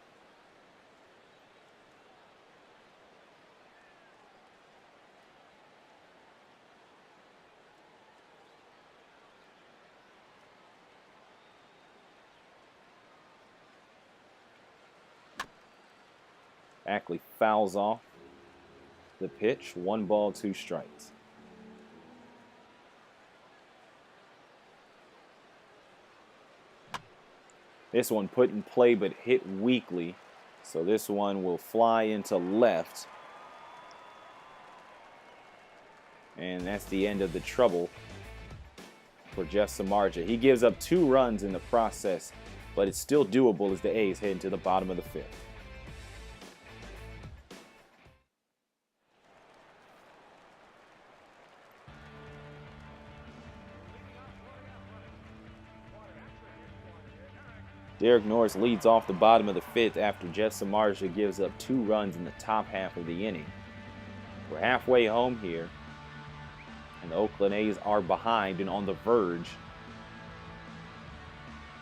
Ackley fouls off the pitch. 1 ball, 2 strikes. This one put in play but hit weakly. So this one will fly into left. And that's the end of the trouble for Jeff Samardzja. He gives up 2 runs in the process, but it's still doable as the A's head into the bottom of the 5th. Derek Norris leads off the bottom of the 5th after Jeff Samardzja gives up 2 runs in the top half of the inning. We're halfway home here, and the Oakland A's are behind and on the verge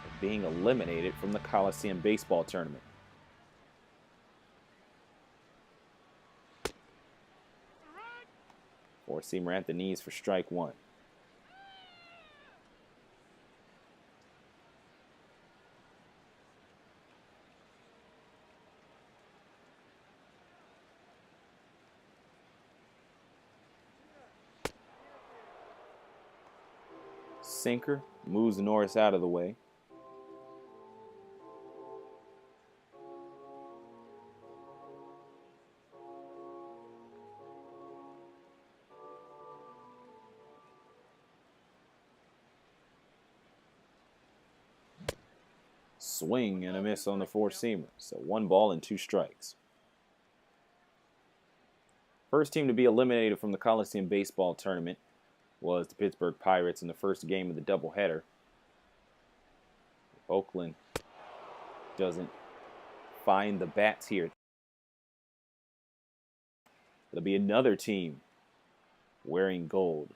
of being eliminated from the Coliseum baseball tournament. Four-seamer at the knees for strike 1. Sinker moves Norris out of the way. Swing and a miss on the four-seamer. So 1 ball and 2 strikes. First team to be eliminated from the Coliseum baseball tournament was the Pittsburgh Pirates in the first game of the doubleheader. If Oakland doesn't find the bats here, it'll be another team wearing gold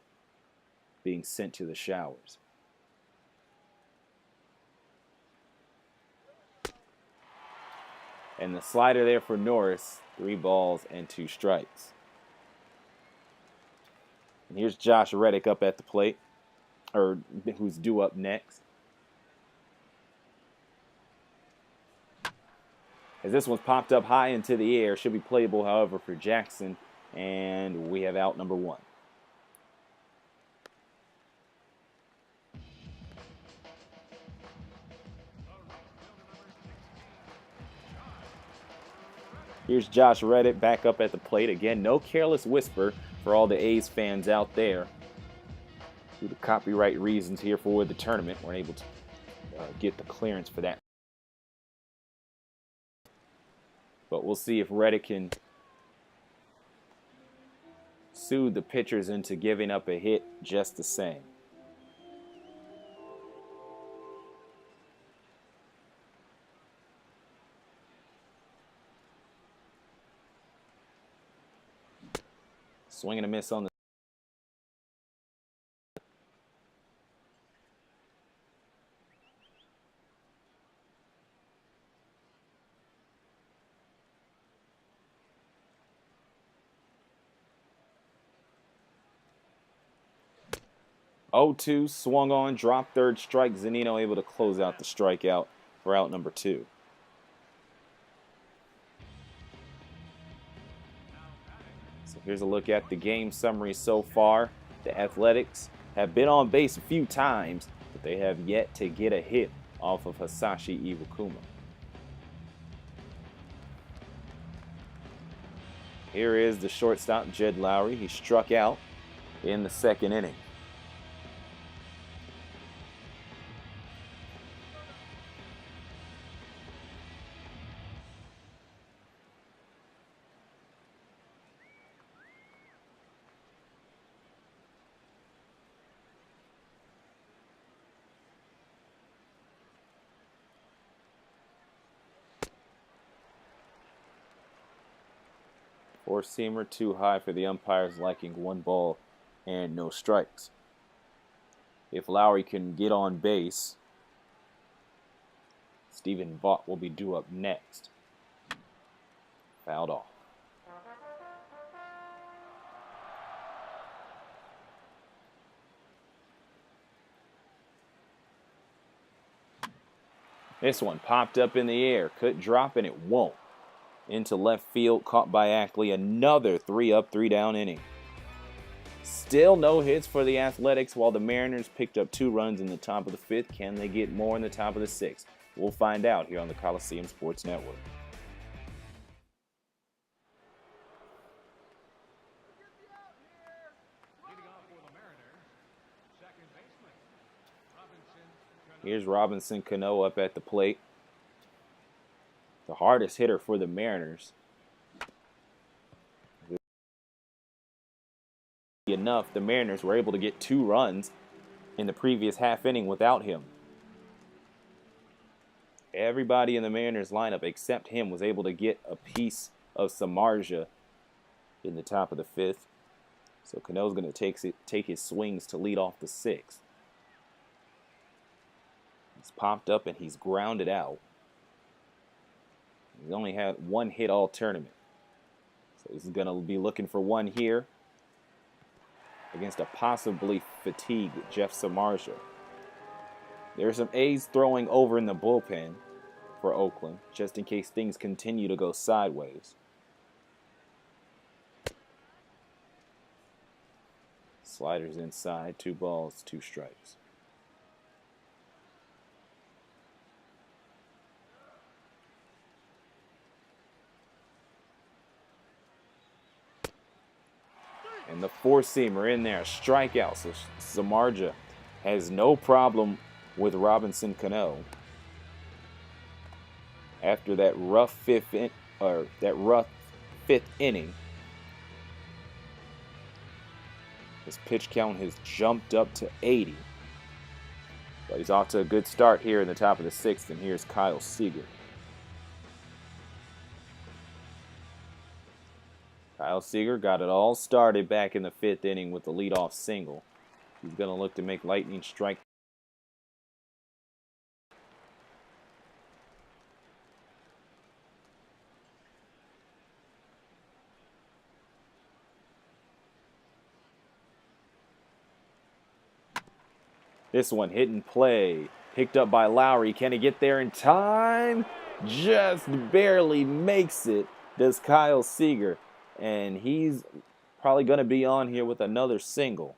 being sent to the showers. And the slider there for Norris, 3 balls and 2 strikes. And here's Josh Reddick up at the plate, or who's due up next. As this one's popped up high into the air, should be playable, however, for Jackson, and we have out number 1. Here's Josh Reddick back up at the plate. Again, no careless whisper for all the A's fans out there. Due to copyright reasons here for the tournament, we're able to get the clearance for that. But we'll see if Reddick can soothe the pitchers into giving up a hit just the same. Swing and a miss on the 0-2, swung on, dropped third strike. Zunino able to close out the strikeout for out number 2. So here's a look at the game summary so far. The Athletics have been on base a few times, but they have yet to get a hit off of Hisashi Iwakuma. Here is the shortstop, Jed Lowry. He struck out in the second inning. Four-seamer too high for the umpire's liking, 1 ball and no strikes. If Lowry can get on base, Stephen Vaught will be due up next. Fouled off. This one popped up in the air, could drop and it won't. Into left field, caught by Ackley. Another 3-up, 3-down inning. Still no hits for the Athletics, while the Mariners picked up 2 runs in the top of the 5th. Can they get more in the top of the 6th? We'll find out here on the Coliseum Sports Network. Leading off for the Mariners, second baseman, Robinson Cano. Here's Robinson Cano up at the plate. The hardest hitter for the Mariners. Enough, the Mariners were able to get 2 runs in the previous half inning without him. Everybody in the Mariners lineup except him was able to get a piece of Samardzja in the top of the 5th. So Cano's going to take his swings to lead off the 6th. He's popped up and he's grounded out. He's only had 1 hit all tournament. So he's going to be looking for 1 here against a possibly fatigued Jeff Samardzja. There's some A's throwing over in the bullpen for Oakland, just in case things continue to go sideways. Sliders inside, 2 balls, 2 strikes. And the 4-seamer in there, strikeout. So Samardzja has no problem with Robinson Cano. After that rough 5th inning, his pitch count has jumped up to 80. But he's off to a good start here in the top of the 6th, and here's Kyle Seager. Kyle Seager got it all started back in the 5th inning with the leadoff single. He's going to look to make lightning strike. This one hit and play. Picked up by Lowry. Can he get there in time? Just barely makes it, does Kyle Seager. And he's probably going to be on here with another single.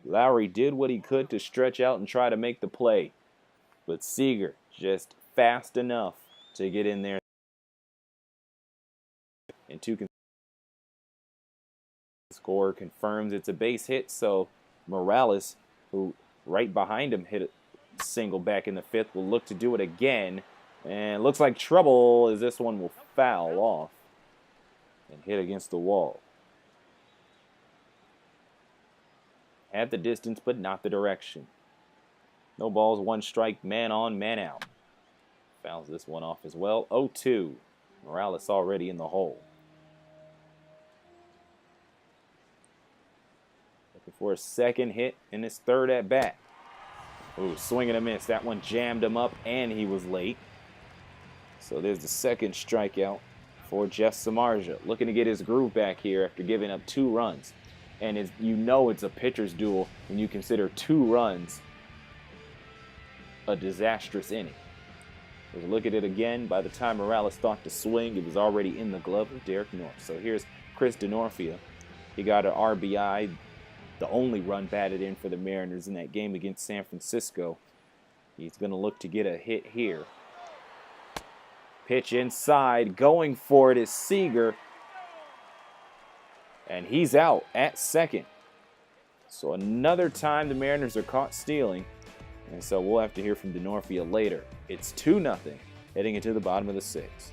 Lowry did what he could to stretch out and try to make the play. But Seager just fast enough to get in there. And 2 score confirms it's a base hit, so Morales, who right behind him hit a single back in the fifth, will look to do it again. And looks like trouble as this one will foul off and hit against the wall. At the distance, but not the direction. No balls, one strike, man on, man out. Fouls this one off as well. 0-2. Morales already in the hole. Looking for a second hit in his third at bat. Ooh, swing and a miss. That one jammed him up, and he was late. So there's the second strikeout for Jeff Samardzja. Looking to get his groove back here after giving up 2 runs. And it's a pitcher's duel when you consider 2 runs a disastrous inning. As we look at it again, by the time Morales thought to swing, it was already in the glove of Derek North. So here's Chris Denorfia. He got an RBI, the only run batted in for the Mariners in that game against San Francisco. He's going to look to get a hit here. Pitch inside, going for it is Seager. And he's out at second. So another time the Mariners are caught stealing. And so we'll have to hear from Denorfia later. It's 2-0 heading into the bottom of the 6th.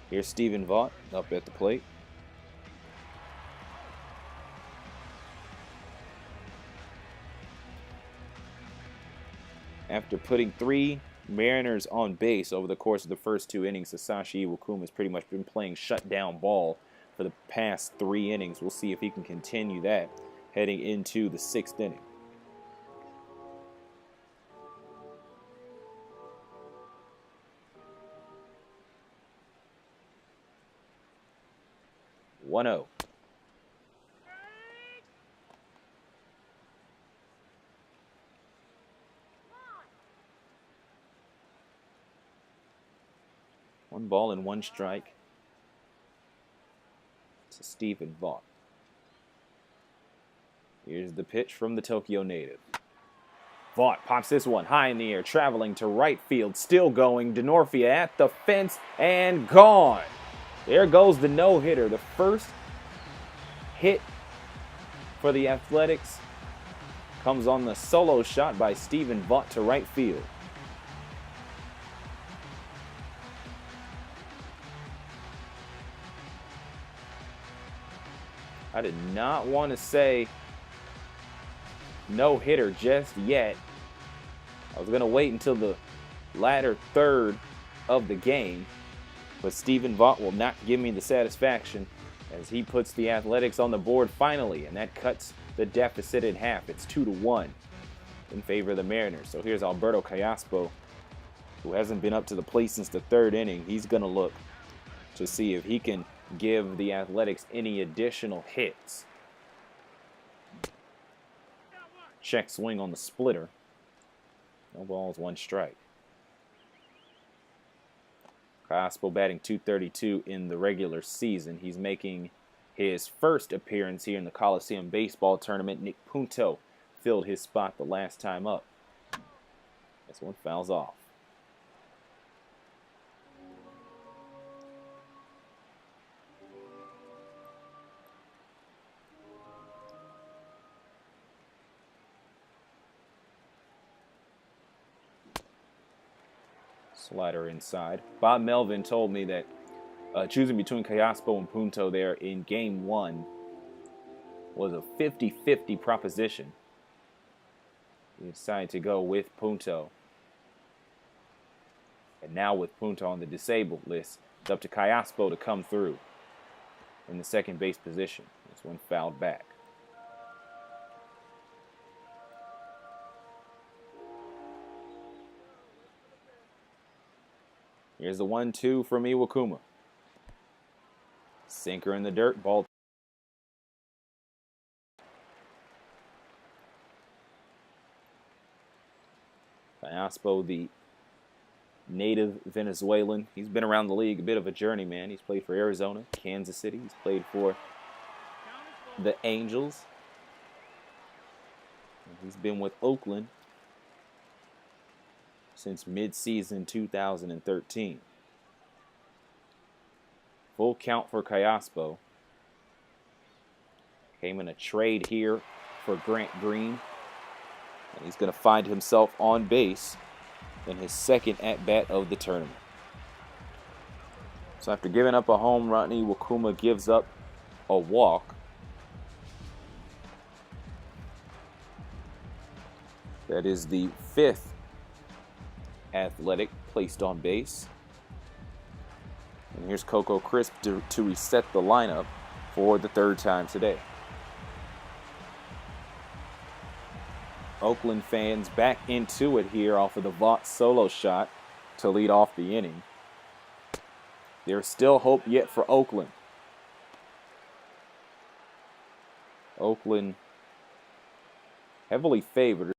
Here's Stephen Vaught up at the plate. After putting 3 Mariners on base over the course of the first 2 innings, Hisashi Iwakuma has pretty much been playing shutdown ball for the past 3 innings. We'll see if he can continue that heading into the 6th inning. One 0. One ball and 1 strike to Stephen Vaught. Here's the pitch from the Tokyo native. Vaught pops this one high in the air, traveling to right field, still going. Denorfia at the fence and gone. There goes the no-hitter. The first hit for the Athletics comes on the solo shot by Stephen Vaught to right field. I did not want to say no-hitter just yet. I was going to wait until the latter third of the game, but Stephen Vaught will not give me the satisfaction as he puts the Athletics on the board finally, and that cuts the deficit in half. It's 2-1 in favor of the Mariners. So here's Alberto Callaspo, who hasn't been up to the plate since the 3rd inning. He's going to look to see if he can give the Athletics any additional hits. Check swing on the splitter. No balls, 1 strike. Callaspo batting .232 in the regular season. He's making his first appearance here in the Coliseum baseball tournament. Nick Punto filled his spot the last time up. This one fouls off. Slider inside. Bob Melvin told me that choosing between Callaspo and Punto there in Game 1 was a 50-50 proposition. He decided to go with Punto. And now with Punto on the disabled list, it's up to Callaspo to come through in the second base position. This one fouled back. Here's the 1-2 from Iwakuma. Sinker in the dirt, ball. Callaspo, the native Venezuelan. He's been around the league, a bit of a journeyman. He's played for Arizona, Kansas City. He's played for the Angels. And he's been with Oakland since mid-season 2013. Full count for Cayaspo. Came in a trade here for Grant Green. And he's going to find himself on base in his second at-bat of the tournament. So after giving up a home run, Iwakuma gives up a walk. That is the 5th Athletic placed on base. And here's Coco Crisp to reset the lineup for the 3rd time today. Oakland fans back into it here off of the Vaught solo shot to lead off the inning. There's still hope yet for Oakland. Oakland heavily favored.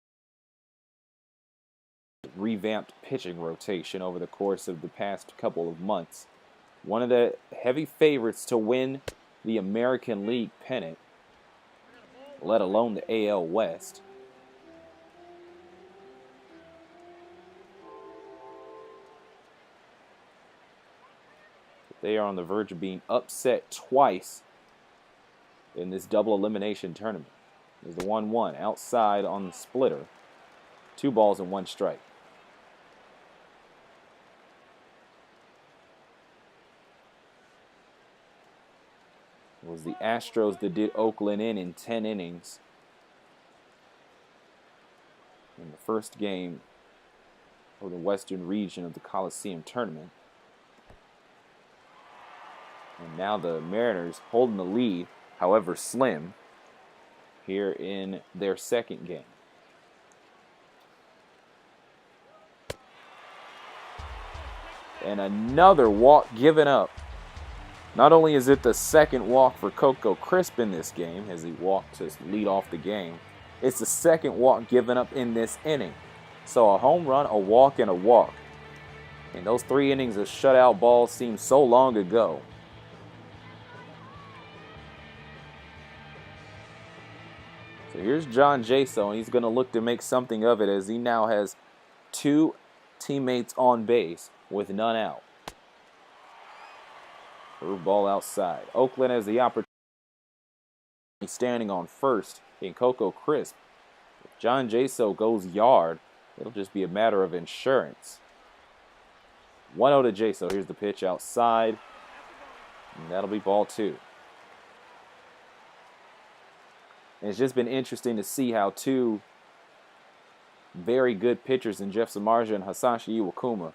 Revamped pitching rotation over the course of the past couple of months. One of the heavy favorites to win the American League pennant, let alone the AL West. They are on the verge of being upset twice in this double elimination tournament. There's the 1-1 outside on the splitter. 2 balls and 1 strike. It was the Astros that did Oakland in 10 innings in the first game of the Western region of the Coliseum tournament. And now the Mariners holding the lead, however slim, here in their second game. And another walk given up. Not only is it the second walk for Coco Crisp in this game, as he walked to lead off the game, it's the second walk given up in this inning. So a home run, a walk, and a walk. And those 3 innings of shutout ball seem so long ago. So here's John Jaso, and he's going to look to make something of it as he now has 2 teammates on base with none out. Curve ball outside. Oakland has the opportunity standing on first in Coco Crisp. If John Jaso goes yard, it'll just be a matter of insurance. 1-0 to Jaso. Here's the pitch outside. And that'll be ball 2. And it's just been interesting to see how 2 very good pitchers in Jeff Samardzja and Hisashi Iwakuma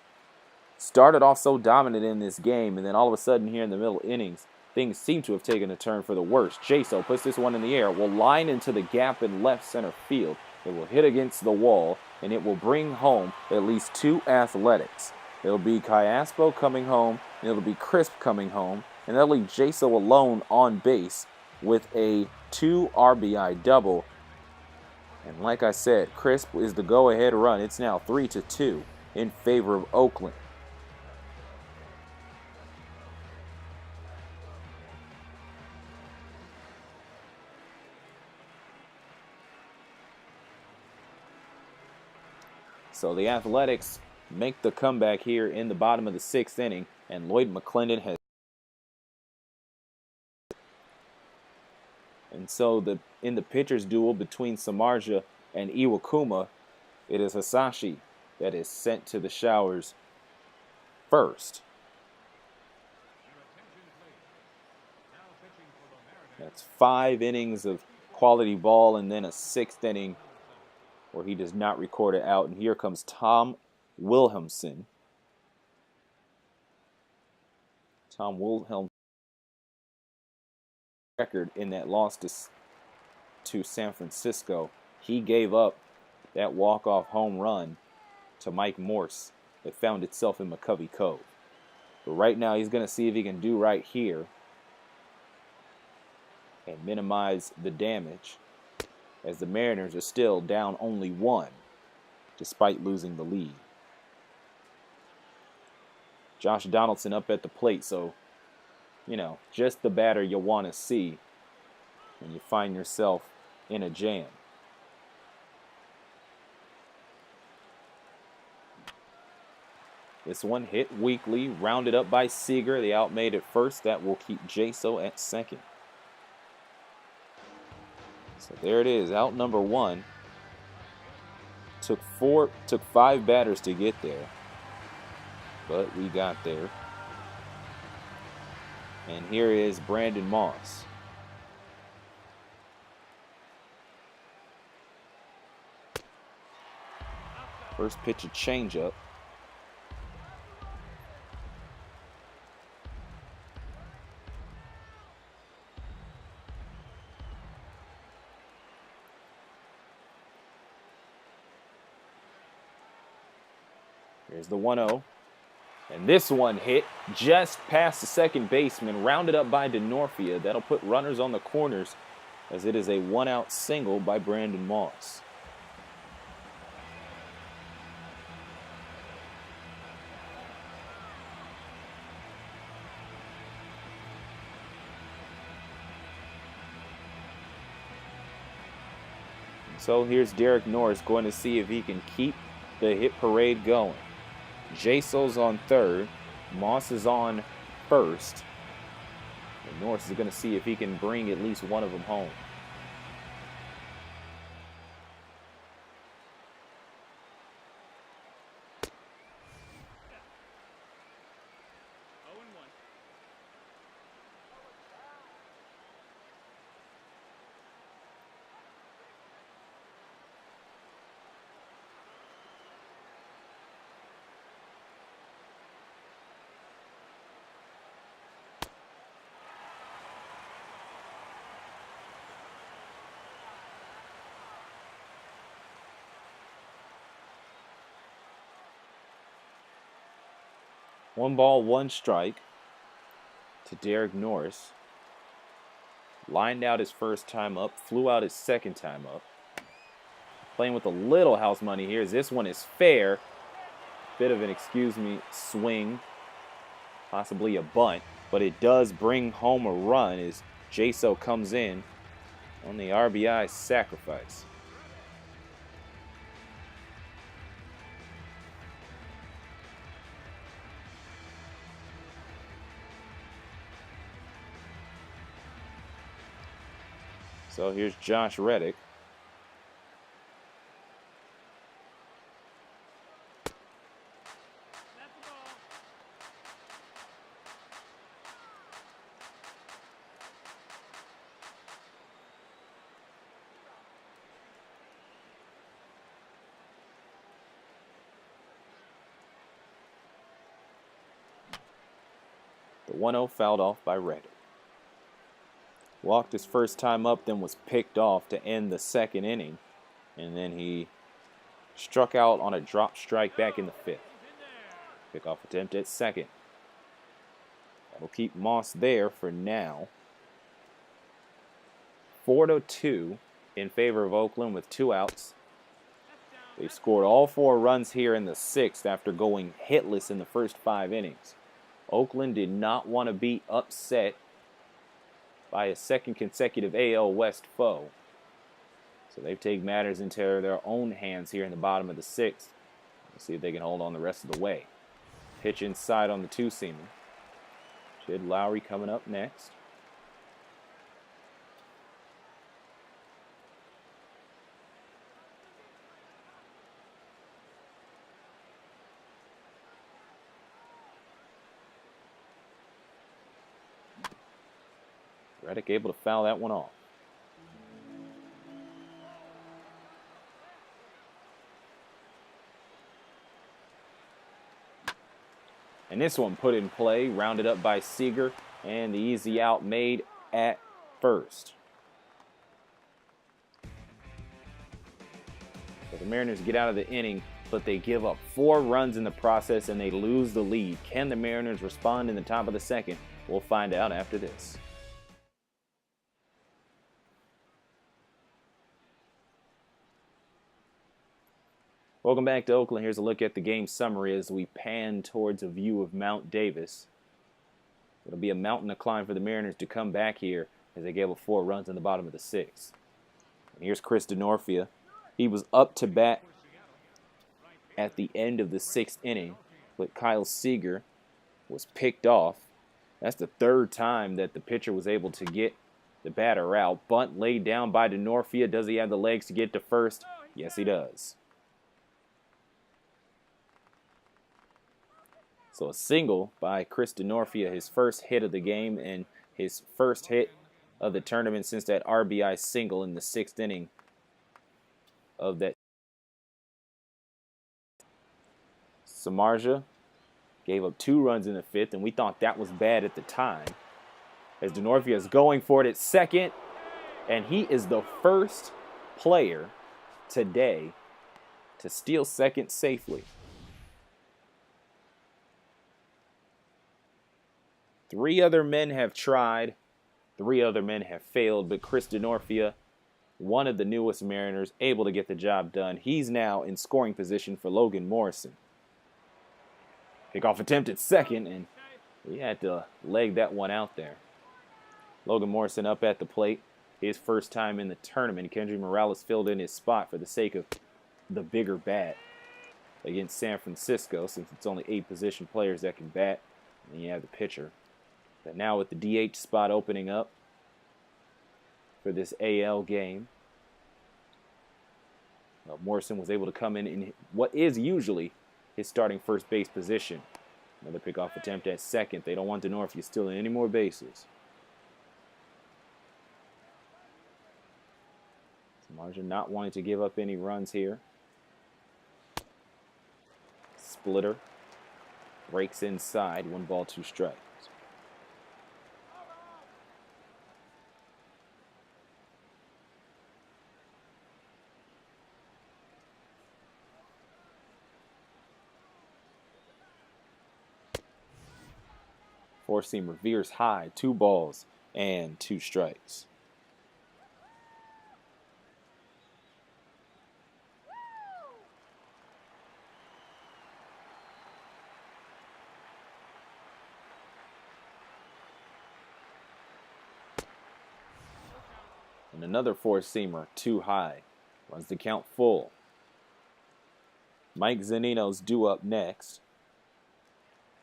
started off so dominant in this game, and then all of a sudden here in the middle innings, things seem to have taken a turn for the worse. Jaso puts this one in the air, will line into the gap in left center field. It will hit against the wall, and it will bring home at least 2 Athletics. It'll be Cayaspo coming home, and it'll be Crisp coming home, and that'll leave Jaso alone on base with a 2 RBI double. And like I said, Crisp is the go-ahead run. It's now 3-2 in favor of Oakland. So the Athletics make the comeback here in the bottom of the 6th inning, and Lloyd McClendon has. And so in the pitcher's duel between Samardzja and Iwakuma, it is Hisashi that is sent to the showers first. That's 5 innings of quality ball and then a 6th inning where he does not record it out. And here comes Tom Wilhelmsen. Tom Wilhelmsen record in that loss to San Francisco. He gave up that walk-off home run to Mike Morse that found itself in McCovey Cove. But right now he's going to see if he can do right here and minimize the damage, as the Mariners are still down only 1 despite losing the lead. Josh Donaldson up at the plate, so just the batter you want to see when you find yourself in a jam. This one hit weakly, rounded up by Seager. They outmade at first. That will keep Jaso at second. So there it is, out number one. Took 5 batters to get there, but we got there. And here is Brandon Moss. First pitch, a changeup. Here's the 1-0. And this one hit just past the second baseman, rounded up by DeNorfia. That'll put runners on the corners as it is a 1-out single by Brandon Moss. So here's Derek Norris going to see if he can keep the hit parade going. Jaso's on third. Moss is on first. And Norris is going to see if he can bring at least one of them home. One ball, one strike to Derek Norris. Lined out his first time up, flew out his second time up. Playing with a little house money here as this one is fair. Bit of an, swing. Possibly a bunt, but it does bring home a run as Jaso comes in on the RBI sacrifice. So here's Josh Reddick. The 1-0 fouled off by Reddick. Walked his first time up, then was picked off to end the second inning. And then he struck out on a drop strike back in the fifth. Pickoff attempt at second. That'll keep Moss there for now. 4-2 in favor of Oakland with 2 outs. They've scored all 4 runs here in the 6th after going hitless in the first 5 innings. Oakland did not want to be upset by a second consecutive AL West foe. So they've taken matters into their own hands here in the bottom of the 6th. We'll see if they can hold on the rest of the way. Pitch inside on the 2-seamer. Jed Lowry coming up next. Reddick able to foul that one off. And this one put in play, rounded up by Seager, and the easy out made at first. So the Mariners get out of the inning, but they give up 4 runs in the process and they lose the lead. Can the Mariners respond in the top of the 2nd? We'll find out after this. Welcome back to Oakland. Here's a look at the game summary as we pan towards a view of Mount Davis. It'll be a mountain to climb for the Mariners to come back here as they gave up 4 runs in the bottom of the 6th. And here's Chris DeNorfia. He was up to bat at the end of the 6th inning. But Kyle Seager was picked off. That's the third time that the pitcher was able to get the batter out. Bunt laid down by DeNorfia. Does he have the legs to get to first? Yes, he does. So a single by Chris DeNorfia, his first hit of the game and his first hit of the tournament since that RBI single in the 6th inning of that. Samardzja gave up 2 runs in the 5th, and we thought that was bad at the time. As DeNorfia is going for it at second, and he is the first player today to steal second safely. 3 other men have tried, 3 other men have failed, but Chris DeNorfia, one of the newest Mariners, able to get the job done. He's now in scoring position for Logan Morrison. Kickoff attempt at second, and we had to leg that one out there. Logan Morrison up at the plate. His first time in the tournament. Kendry Morales filled in his spot for the sake of the bigger bat against San Francisco, since it's only 8 position players that can bat, and you have the pitcher. But now with the DH spot opening up for this AL game, Morrison was able to come in what is usually his starting first base position. Another pickoff attempt at second. They don't want DeNorfia stealing any more bases. Samardzja not wanting to give up any runs here. Splitter breaks inside. 1 ball, 2 strikes. Four-seamer veers high, 2 balls and 2 strikes. And another four-seamer, too high. Runs the count full. Mike Zunino's due up next.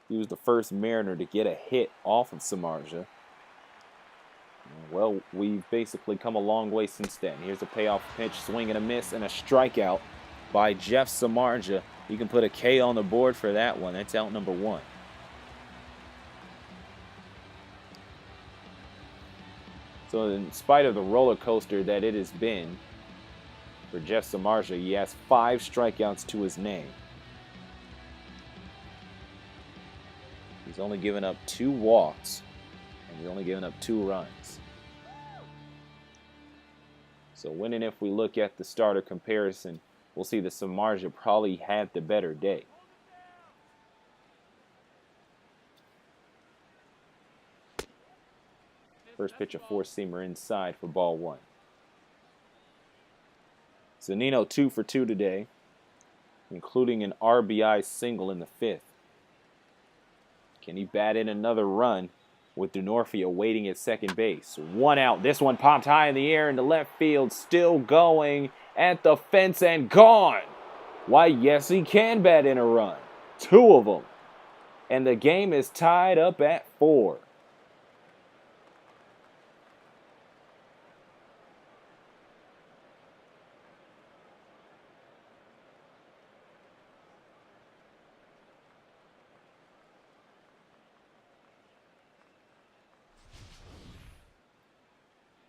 He was the first Mariner to get a hit off of Samardzja. Well, we've basically come a long way since then. Here's a payoff pitch, swing and a miss, and a strikeout by Jeff Samardzja. You can put a K on the board for that one. That's out number 1. So in spite of the roller coaster that it has been for Jeff Samardzja, he has 5 strikeouts to his name. He's only given up 2 walks, and he's only given up 2 runs. So winning, if we look at the starter comparison, we'll see that Samardzja probably had the better day. First pitch, a four-seamer inside for ball 1. Zunino 2 for 2 today, including an RBI single in the 5th. Can he bat in another run with DeNorfia waiting at second base? 1 out. This one popped high in the air into left field. Still going at the fence and gone. Why, yes, he can bat in a run. 2 of them. And the game is tied up at 4.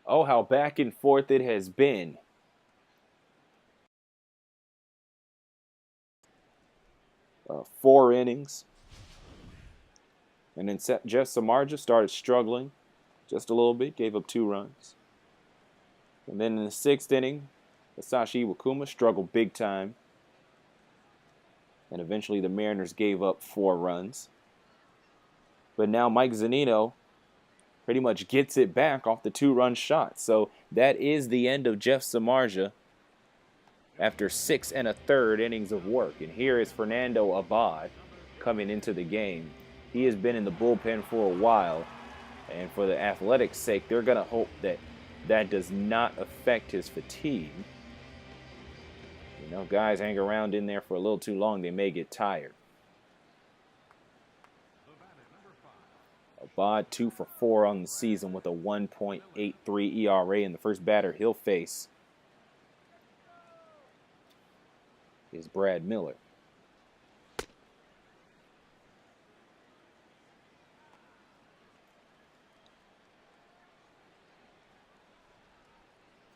Oh, how back and forth it has been. Four innings. And then Jeff Samardzja started struggling just a little bit, gave up 2 runs. And then in the 6th inning, Hisashi Iwakuma struggled big time. And eventually the Mariners gave up 4 runs. But now Mike Zunino pretty much gets it back off the 2-run shot. So that is the end of Jeff Samardzja after 6 1/3 innings of work. And here is Fernando Abad coming into the game. He has been in the bullpen for a while. And for the Athletics' sake, they're going to hope that that does not affect his fatigue. You know, guys hang around in there for a little too long, they may get tired. Bod 2 for 4 on the season with a 1.83 ERA, and the first batter he'll face is Brad Miller.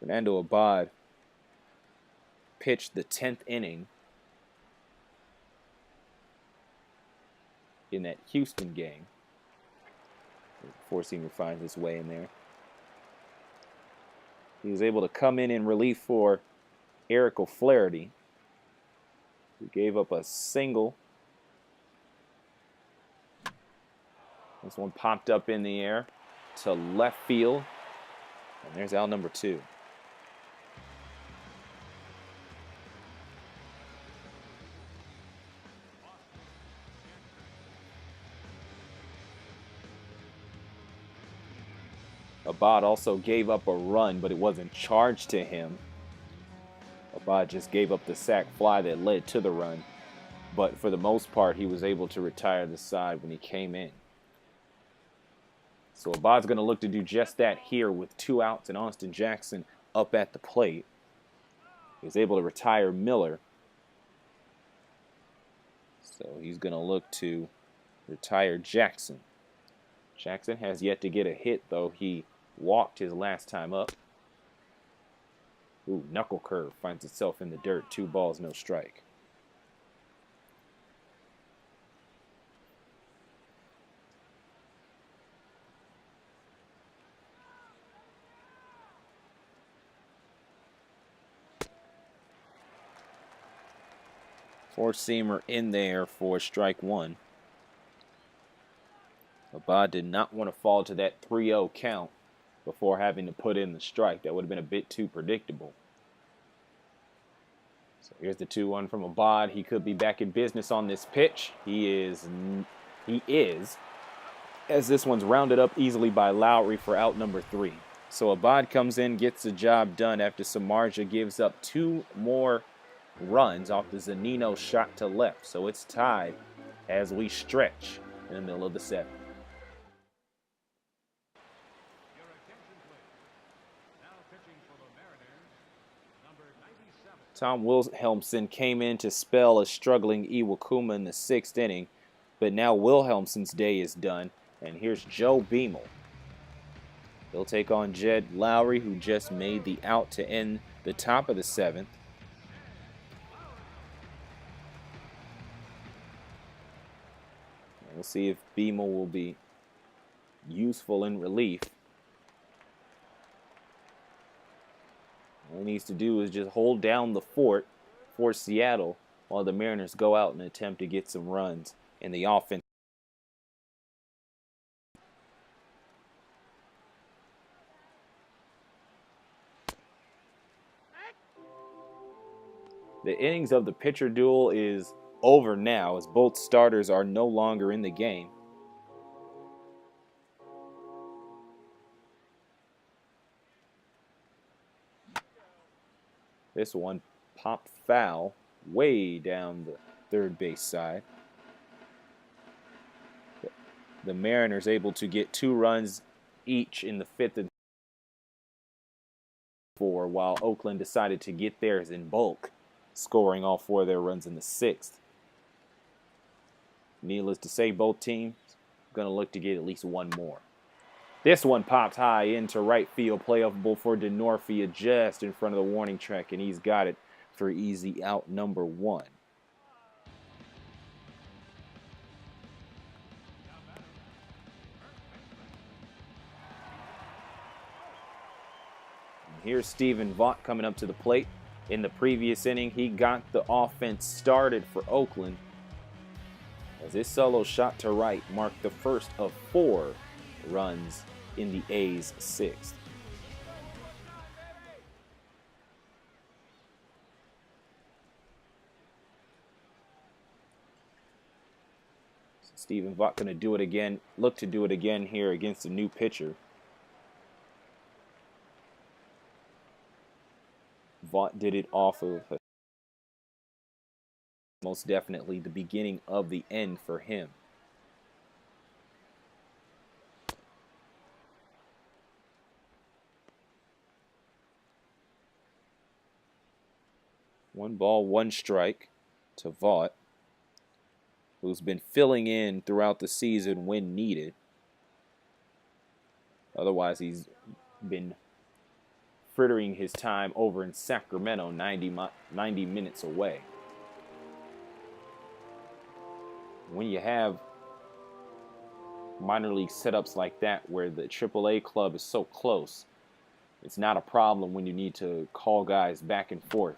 Fernando Abad pitched the 10th inning in that Houston game. Four-seamer finds his way in there. He was able to come in relief for Eric O'Flaherty, who gave up a single. This one popped up in the air to left field, and there's out number 2. Abad also gave up a run, but it wasn't charged to him. Abad just gave up the sac fly that led to the run, but for the most part, he was able to retire the side when he came in. So Abad's going to look to do just that here with 2 outs and Austin Jackson up at the plate. He was able to retire Miller. So he's going to look to retire Jackson. Jackson has yet to get a hit, though. He walked his last time up. Ooh, knuckle curve finds itself in the dirt. 2 balls, no strike. Four-seamer in there for strike 1. Abad did not want to fall to that 3-0 count before having to put in the strike. That would have been a bit too predictable. So here's the 2-1 from Abad. He could be back in business on this pitch. He is, as this one's rounded up easily by Lowry for out number 3. So Abad comes in, gets the job done after Samardzja gives up 2 more runs off the Zunino shot to left. So it's tied as we stretch in the middle of the 7th. Tom Wilhelmsen came in to spell a struggling Iwakuma in the 6th inning, but now Wilhelmsen's day is done, and here's Joe Beamel. He'll take on Jed Lowry, who just made the out to end the top of the 7th. We'll see if Beamel will be useful in relief. All he needs to do is just hold down the fort for Seattle while the Mariners go out and attempt to get some runs in the offense. The innings of the pitcher duel is over now as both starters are no longer in the game. This one popped foul way down the third base side. The Mariners able to get 2 runs each in the 5th and 4, while Oakland decided to get theirs in bulk, scoring all 4 of their runs in the 6th. Needless to say, both teams are going to look to get at least 1 more. This one popped high into right field, playable for DeNorfia just in front of the warning track, and he's got it for easy out number 1. And here's Stephen Vaught coming up to the plate. In the previous inning, he got the offense started for Oakland, as his solo shot to right marked the first of 4 runs in the A's 6th. So Stephen Vaught going to do it again, look to do it again here against a new pitcher. Vaught did it off of most definitely the beginning of the end for him. 1 ball, 1 strike to Vaught, who's been filling in throughout the season when needed. Otherwise, he's been frittering his time over in Sacramento, 90 minutes away. When you have minor league setups like that where the AAA club is so close, it's not a problem when you need to call guys back and forth.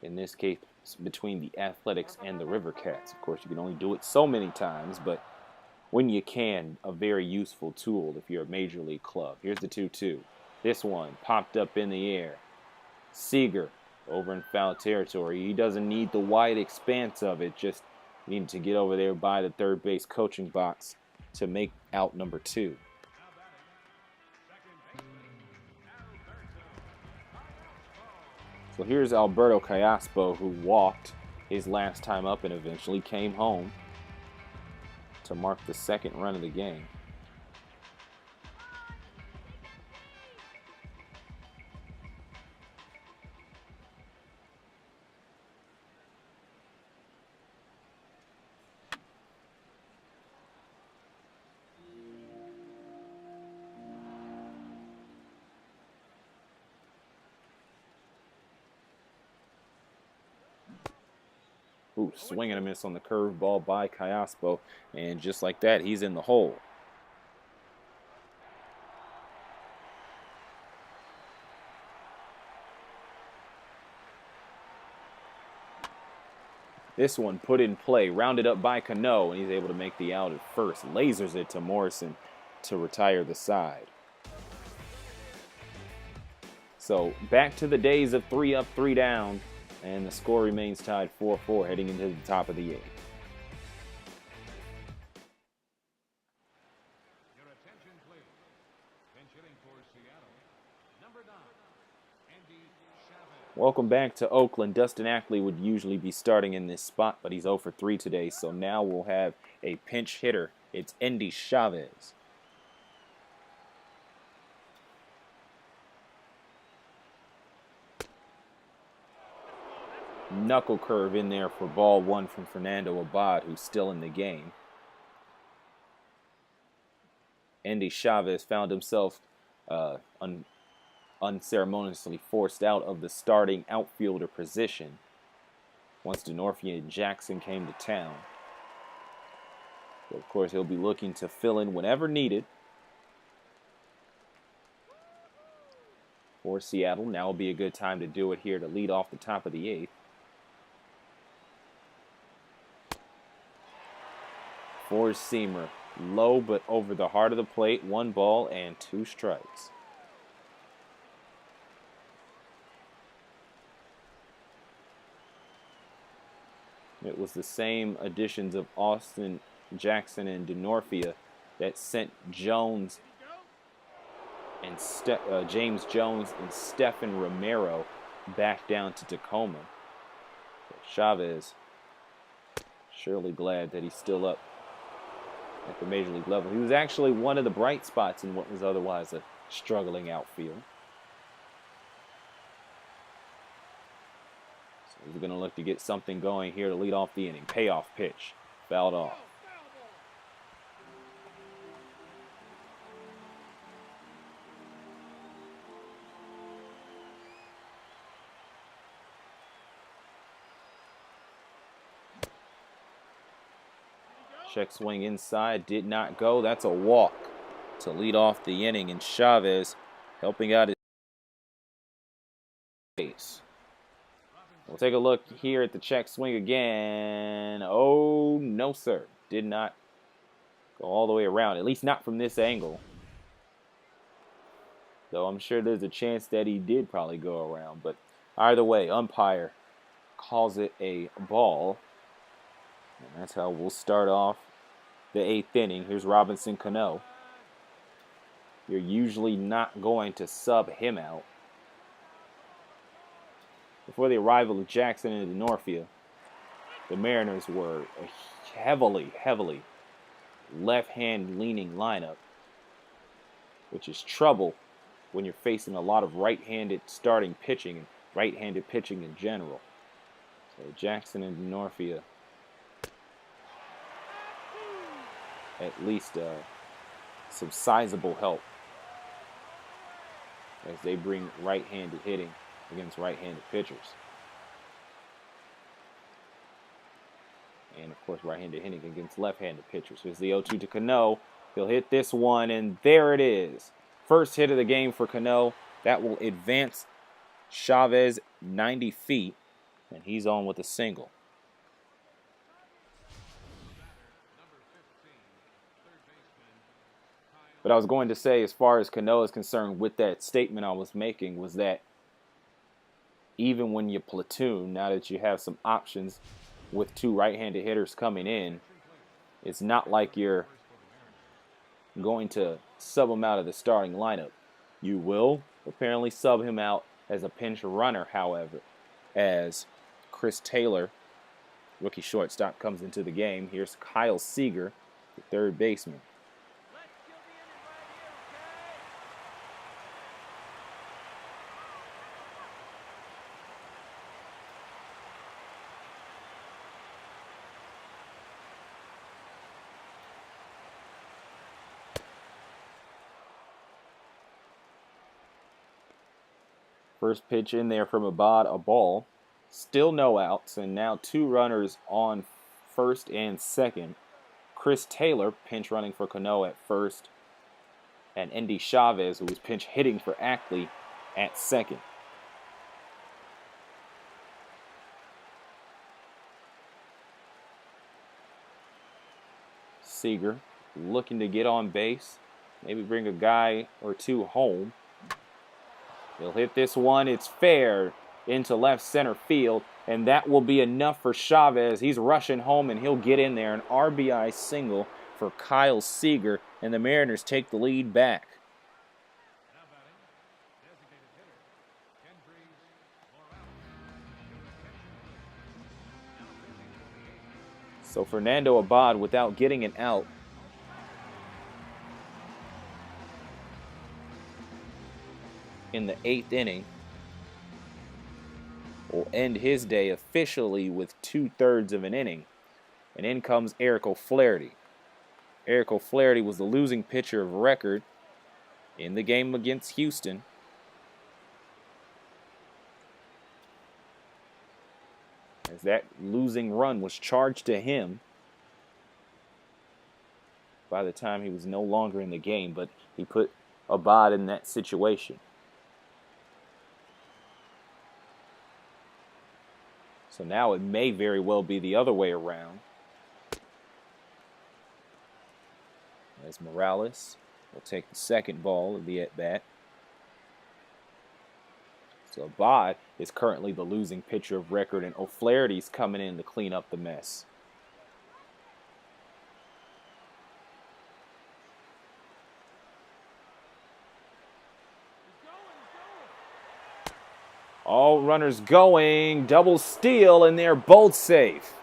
In this case, between the Athletics and the River Cats. Of course, you can only do it so many times, but when you can, a very useful tool if you're a major league club. Here's the 2-2. This one popped up in the air. Seager over in foul territory. He doesn't need the wide expanse of it, just needed to get over there by the third base coaching box to make out number 2. So here's Alberto Callaspo, who walked his last time up and eventually came home to mark the 2nd run of the game. Ooh, swing and a miss on the curveball by Callaspo, and just like that, he's in the hole. This one put in play, rounded up by Cano, and he's able to make the out at first. Lasers it to Morrison to retire the side. So back to the days of 3 up, 3 down, and the score remains tied 4-4 heading into the top of the 8th. Your attention, please. Pinch hitting for Seattle. Number 9, Andy Chavez. Welcome back to Oakland. Dustin Ackley would usually be starting in this spot, but he's 0 for 3 today, so now we'll have a pinch hitter. It's Andy Chavez. Knuckle curve in there for ball 1 from Fernando Abad, who's still in the game. Andy Chavez found himself unceremoniously forced out of the starting outfielder position once Denorfia and Jackson came to town. So of course, he'll be looking to fill in whenever needed for Seattle. Now will be a good time to do it here to lead off the top of the 8th. Four-seamer, low but over the heart of the plate. 1 ball and 2 strikes. It was the same additions of Austin, Jackson, and Denorfia that sent Jones and James Jones and Stephen Romero back down to Tacoma. So Chavez surely glad that he's still up at the major league level. He was actually one of the bright spots in what was otherwise a struggling outfield. So he's going to look to get something going here to lead off the inning. Payoff pitch. Fouled off. Check swing inside, did not go. That's a walk to lead off the inning, and Chavez helping out his base. We'll take a look here at the check swing again. Oh, no, sir. Did not go all the way around, at least not from this angle. Though I'm sure there's a chance that he did probably go around. But either way, umpire calls it a ball. And that's how we'll start off the 8th inning. Here's Robinson Cano. You're usually not going to sub him out. Before the arrival of Jackson and Denorfia, the Mariners were a heavily left-hand leaning lineup, which is trouble when you're facing a lot of right-handed starting pitching and right-handed pitching in general. So Jackson and Denorfia at least some sizable help as they bring right-handed hitting against right-handed pitchers. And, of course, right-handed hitting against left-handed pitchers. Here's the 0-2 to Cano. He'll hit this one, and there it is. First hit of the game for Cano. That will advance Chavez 90 feet, and he's on with a single. But I was going to say, as far as Cano is concerned, with that statement I was making, was that even when you platoon, now that you have some options with two right-handed hitters coming in, it's not like you're going to sub him out of the starting lineup. You will apparently sub him out as a pinch runner, however, as Chris Taylor, rookie shortstop, comes into the game. Here's Kyle Seager, the third baseman. First pitch in there from Abad, a ball. Still no outs, and now two runners on first and second. Chris Taylor pinch running for Cano at first, and Endy Chavez, who was pinch hitting for Ackley, at second. Seager looking to get on base, maybe bring a guy or two home. He'll hit this one. It's fair into left center field, and that will be enough for Chavez. He's rushing home, and he'll get in there. An RBI single for Kyle Seager, and the Mariners take the lead back. So Fernando Abad, without getting an out, in the 8th inning, will end his day officially with 2/3 of an inning. And in comes Eric O'Flaherty. Eric O'Flaherty was the losing pitcher of record in the game against Houston. As that losing run was charged to him by the time he was no longer in the game, but he put Abad in that situation. So now it may very well be the other way around, as Morales will take the second ball of the at-bat. So Abad is currently the losing pitcher of record, and O'Flaherty's coming in to clean up the mess. All runners going, double steal, and they're both safe.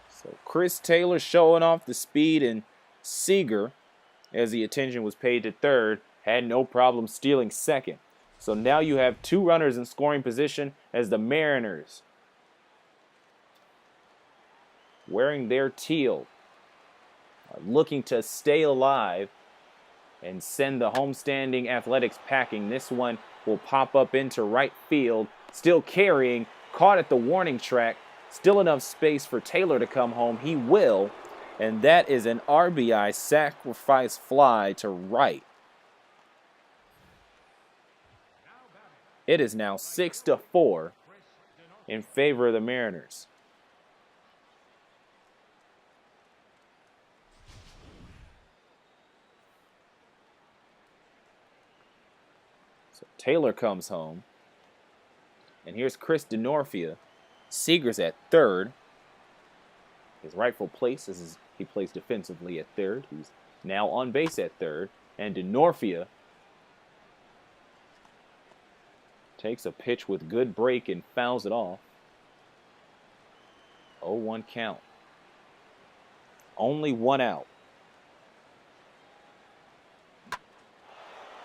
So Chris Taylor showing off the speed, and Seager, as the attention was paid to third, had no problem stealing second. So now you have two runners in scoring position as the Mariners, wearing their teal, are looking to stay alive and send the homestanding Athletics packing. This one will pop up into right field, still carrying, caught at the warning track. Still enough space for Taylor to come home. He will, and that is an RBI sacrifice fly to right. It is now 6-4 in favor of the Mariners. Taylor comes home. And here's Chris Denorfia. Seager's at third. His rightful place is he plays defensively at third. He's now on base at third. And Denorfia takes a pitch with good break and fouls it off. 0-1 count. Only one out.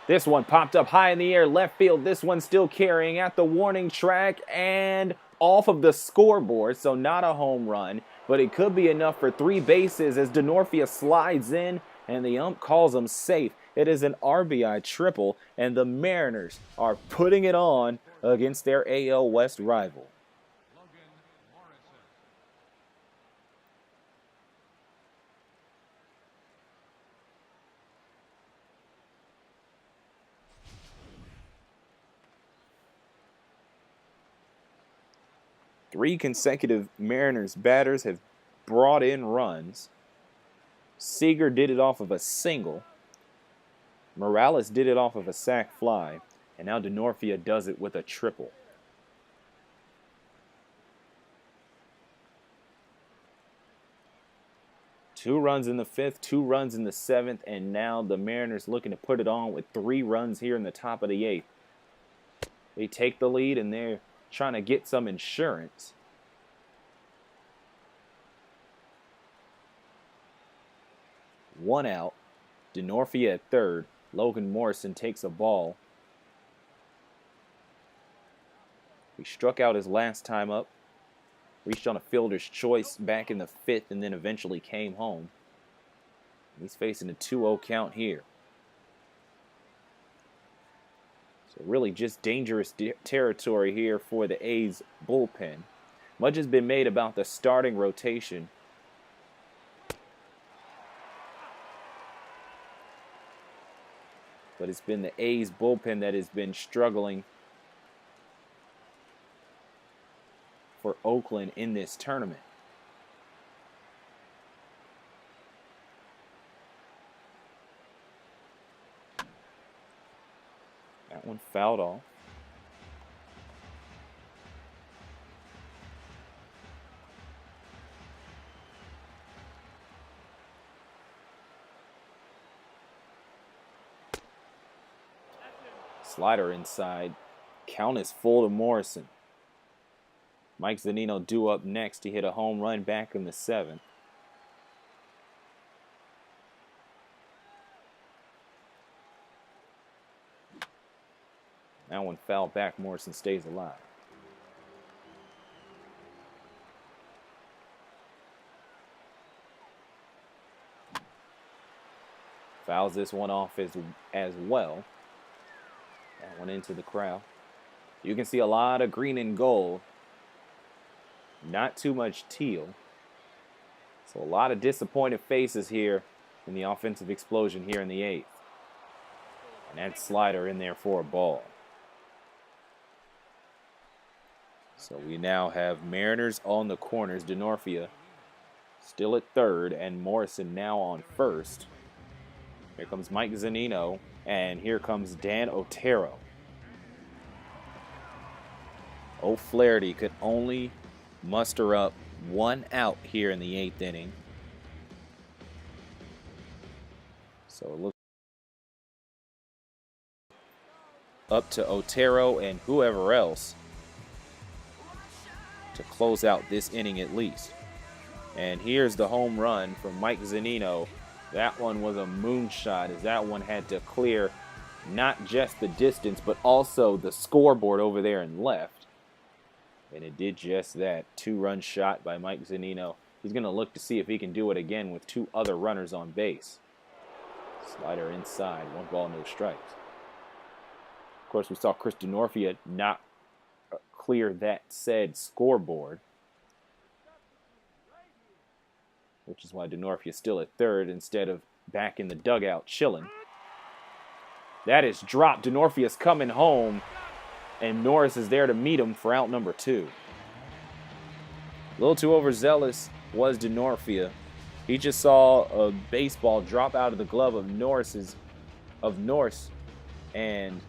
This one popped up high in the air, left field. This one still carrying at the warning track and off of the scoreboard, so not a home run, but it could be enough for 3 bases as Denorfia slides in and the ump calls him safe. It is an RBI triple, and the Mariners are putting it on against their AL West rival. Three consecutive Mariners batters have brought in runs. Seager did it off of a single. Morales did it off of a sac fly. And now Denorfia does it with a triple. Two runs in the 5th, 2 runs in the 7th, and now the Mariners looking to put it on with 3 runs here in the top of the 8th. They take the lead and they're trying to get some insurance. One out. Denorfia at third. Logan Morrison takes a ball. He struck out his last time up. Reached on a fielder's choice back in the 5th and then eventually came home. He's facing a 2-0 count here. So really just dangerous territory here for the A's bullpen. Much has been made about the starting rotation. But it's been the A's bullpen that has been struggling for Oakland in this tournament. That one fouled off. Slider inside. Count is full to Morrison. Mike Zunino due up next. He hit a home run back in the 7th. That one fouled back. Morrison stays alive. Fouls this one off as well. That one into the crowd. You can see a lot of green and gold. Not too much teal. So a lot of disappointed faces here in the offensive explosion here in the 8th. And that slider in there for a ball. So we now have Mariners on the corners. Denorfia still at third and Morrison now on first. Here comes Mike Zunino and here comes Dan Otero. O'Flaherty could only muster up 1 out here in the 8th inning. So it looks up to Otero and whoever else to close out this inning at least. And here's the home run from Mike Zunino. That one was a moonshot as that one had to clear not just the distance but also the scoreboard over there and left. And it did just that. 2-run shot by Mike Zunino. He's going to look to see if he can do it again with 2 other runners on base. Slider inside. 1 ball, no strikes. Of course, we saw Chris Denorfia not clear that said scoreboard, which is why Denorfia is still at third instead of back in the dugout chilling. That is dropped. Denorfia's coming home. And Norris is there to meet him for out number 2. A little too overzealous was Denorfia. He just saw a baseball drop out of the glove of Norris, and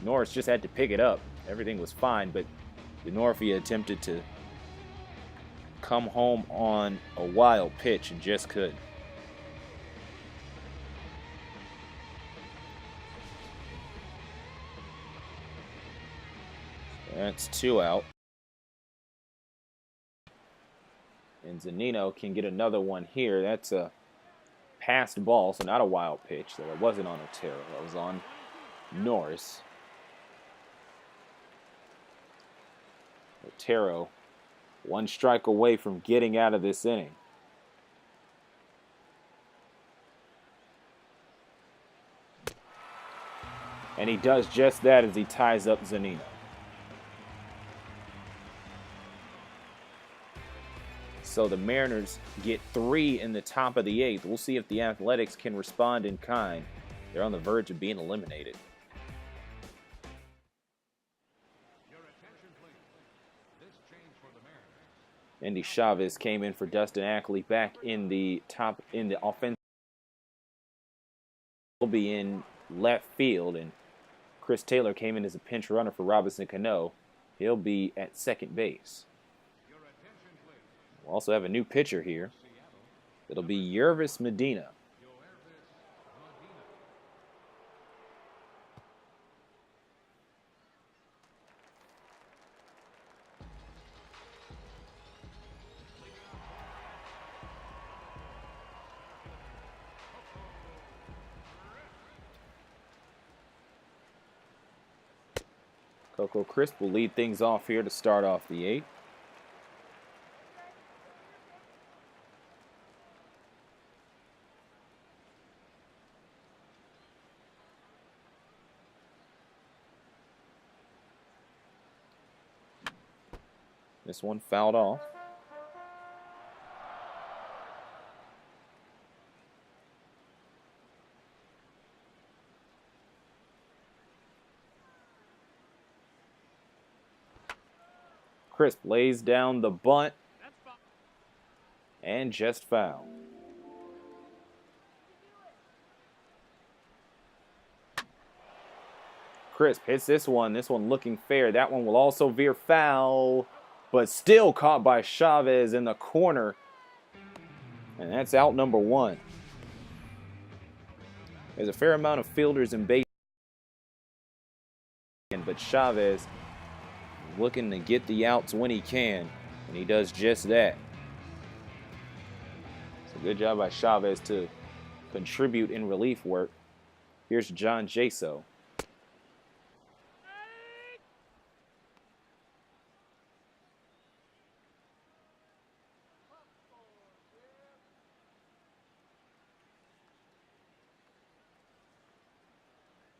Norris just had to pick it up. Everything was fine, but Denorfia attempted to come home on a wild pitch and just couldn't. That's 2 out. And Zunino can get another one here. That's a passed ball, so not a wild pitch. So it wasn't on Otero. That was on Norris. Otero, one strike away from getting out of this inning. And he does just that as he ties up Zunino. So the Mariners get 3 in the top of the 8th. We'll see if the Athletics can respond in kind. They're on the verge of being eliminated. Andy Chavez came in for Dustin Ackley back in the offense. Will be in left field, and Chris Taylor came in as a pinch runner for Robinson Cano. He'll be at second base. We'll also have a new pitcher here. It'll be Yervis Medina. Coco Crisp will lead things off here to start off the 8th. This one fouled off. Crisp lays down the bunt and just foul. Crisp hits this one looking fair. That one will also veer foul, but still caught by Chavez in the corner. And that's out number 1. There's a fair amount of fielders in base, but Chavez looking to get the outs when he can, and he does just that. It's a good job by Chavez to contribute in relief work. Here's John Jaso.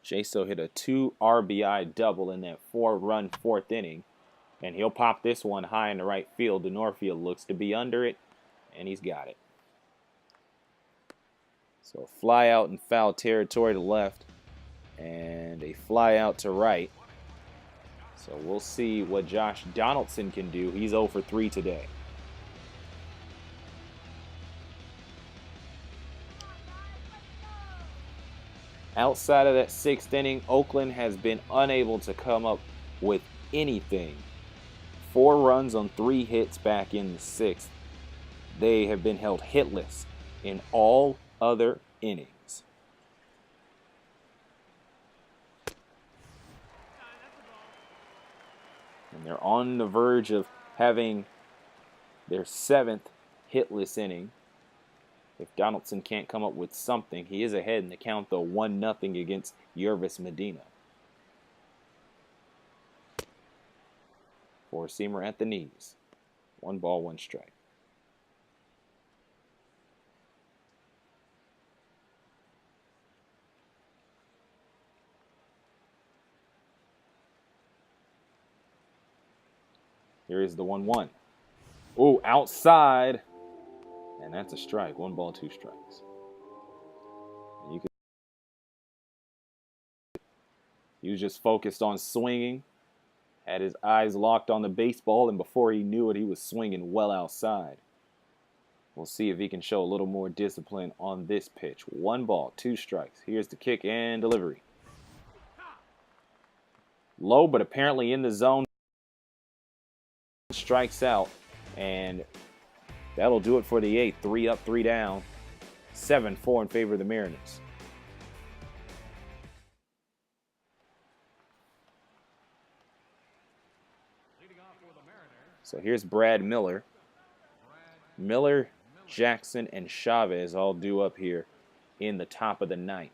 Jaso hit a 2 RBI double in that 4-run 4th inning, and he'll pop this one high in the right field. The Norfield looks to be under it, and he's got it. So a fly out in foul territory to left, and a fly out to right. So we'll see what Josh Donaldson can do. He's 0 for 3 today. Outside of that 6th inning, Oakland has been unable to come up with anything. 4 runs on 3 hits back in the 6th. They have been held hitless in all other innings. And they're on the verge of having their 7th hitless inning. If Donaldson can't come up with something, he is ahead in the count, though, 1-0 against Yervis Medina. 4-seamer at the knees. 1 ball, 1 strike. Here is the 1-1. Oh, outside. And that's a strike. 1 ball, 2 strikes. And he was just focused on swinging. Had his eyes locked on the baseball, and before he knew it, he was swinging well outside. We'll see if he can show a little more discipline on this pitch. 1 ball, 2 strikes. Here's the kick and delivery. Low, but apparently in the zone. Strikes out, and that'll do it for the 8th. 3 up, 3 down. 7-4 in favor of the Mariners. So here's Brad Miller. Miller, Jackson, and Chavez all due up here in the top of the ninth.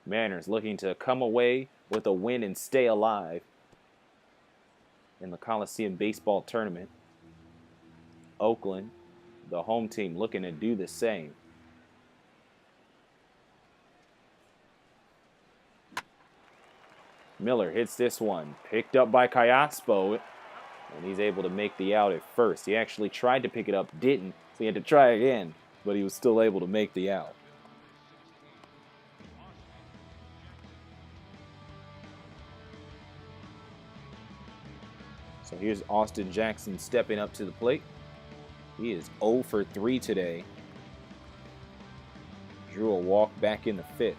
Mariners looking to come away with a win and stay alive in the Coliseum baseball tournament. Oakland, the home team, looking to do the same. Miller hits this one, picked up by Kayaspo, and he's able to make the out at first. He actually tried to pick it up, didn't, so he had to try again, but he was still able to make the out. So here's Austin Jackson stepping up to the plate. He is 0 for 3 today. Drew a walk back in the fifth.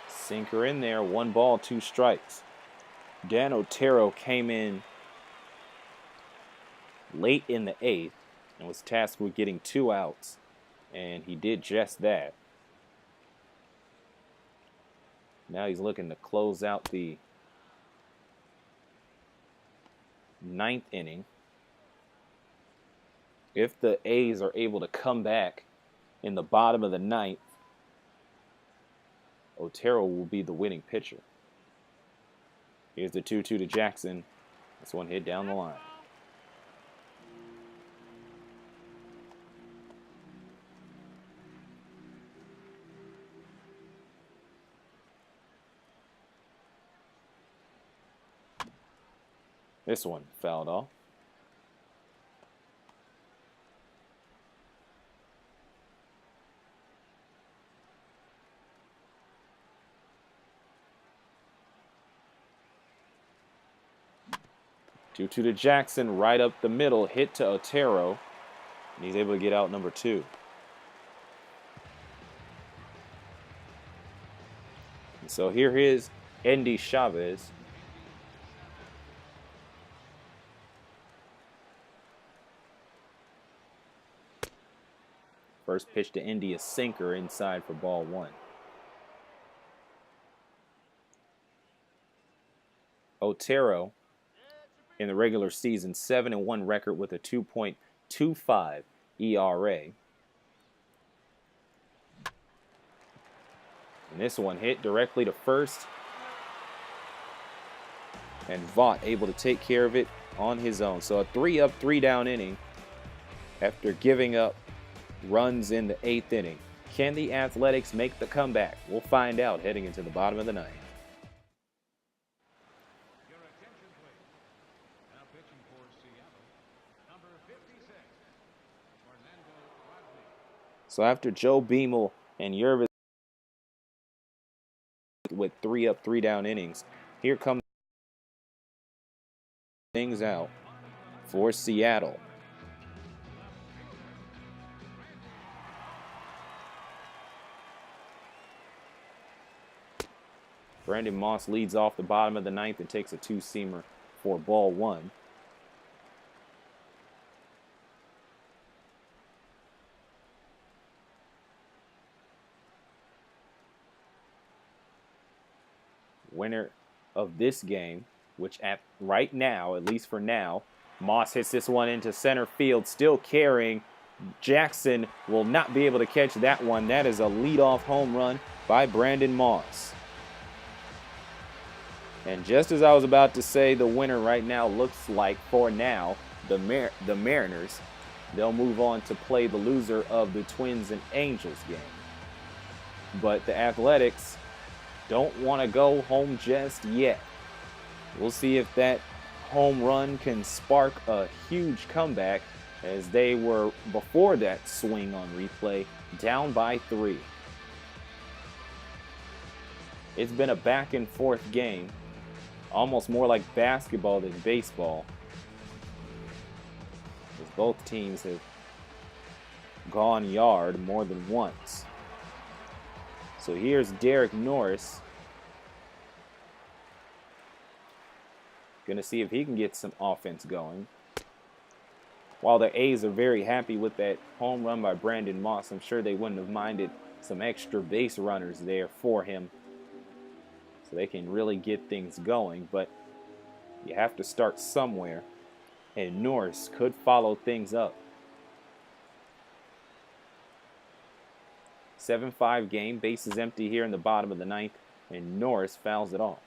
Sinker in there, 1 ball, 2 strikes. Dan Otero came in late in the 8th and was tasked with getting 2 outs, and he did just that. Now he's looking to close out the 9th inning. If the A's are able to come back in the bottom of the 9th, Otero will be the winning pitcher. Here's the 2-2 to Jackson. This one hit down the line. This one fouled off. Two-two to Jackson, right up the middle, hit to Otero, and he's able to get out number 2. And so here is Endy Chavez. First pitch to Endy, a sinker inside for ball 1. Otero, in the regular season, 7-1 record with a 2.25 ERA. And this one hit directly to first. And Vaught able to take care of it on his own. So a 3-up, 3-down inning after giving up runs in the 8th inning. Can the Athletics make the comeback? We'll find out heading into the bottom of the 9th. So after Joe Beamel and Yervis with 3-up, 3-down innings, here comes things out for Seattle. Brandon Moss leads off the bottom of the 9th and takes a 2-seamer for ball 1. Winner of this game, which right now, at least for now, Moss hits this one into center field, still carrying. Jackson will not be able to catch that one. That is a leadoff home run by Brandon Moss. And just as I was about to say, the winner right now looks like, for now, the Mariners. They'll move on to play the loser of the Twins and Angels game. But the Athletics don't want to go home just yet. We'll see if that home run can spark a huge comeback, as they were, before that swing on replay, down by 3. It's been a back and forth game, almost more like basketball than baseball, as both teams have gone yard more than once. So here's Derek Norris. Going to see if he can get some offense going. While the A's are very happy with that home run by Brandon Moss, I'm sure they wouldn't have minded some extra base runners there for him so they can really get things going. But you have to start somewhere, and Norris could follow things up. 7-5 game, bases empty here in the bottom of the ninth, and Norris fouls it off.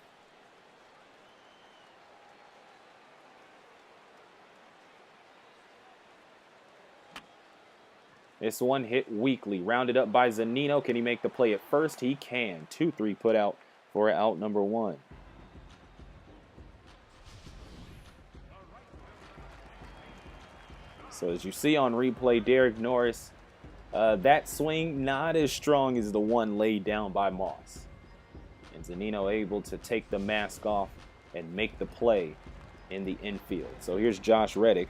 This one hit weakly, rounded up by Zunino. Can he make the play at first? He can. 2-3 put out for out number 1. So as you see on replay, Derek Norris, that swing not as strong as the one laid down by Moss. And Zunino able to take the mask off and make the play in the infield. So here's Josh Reddick.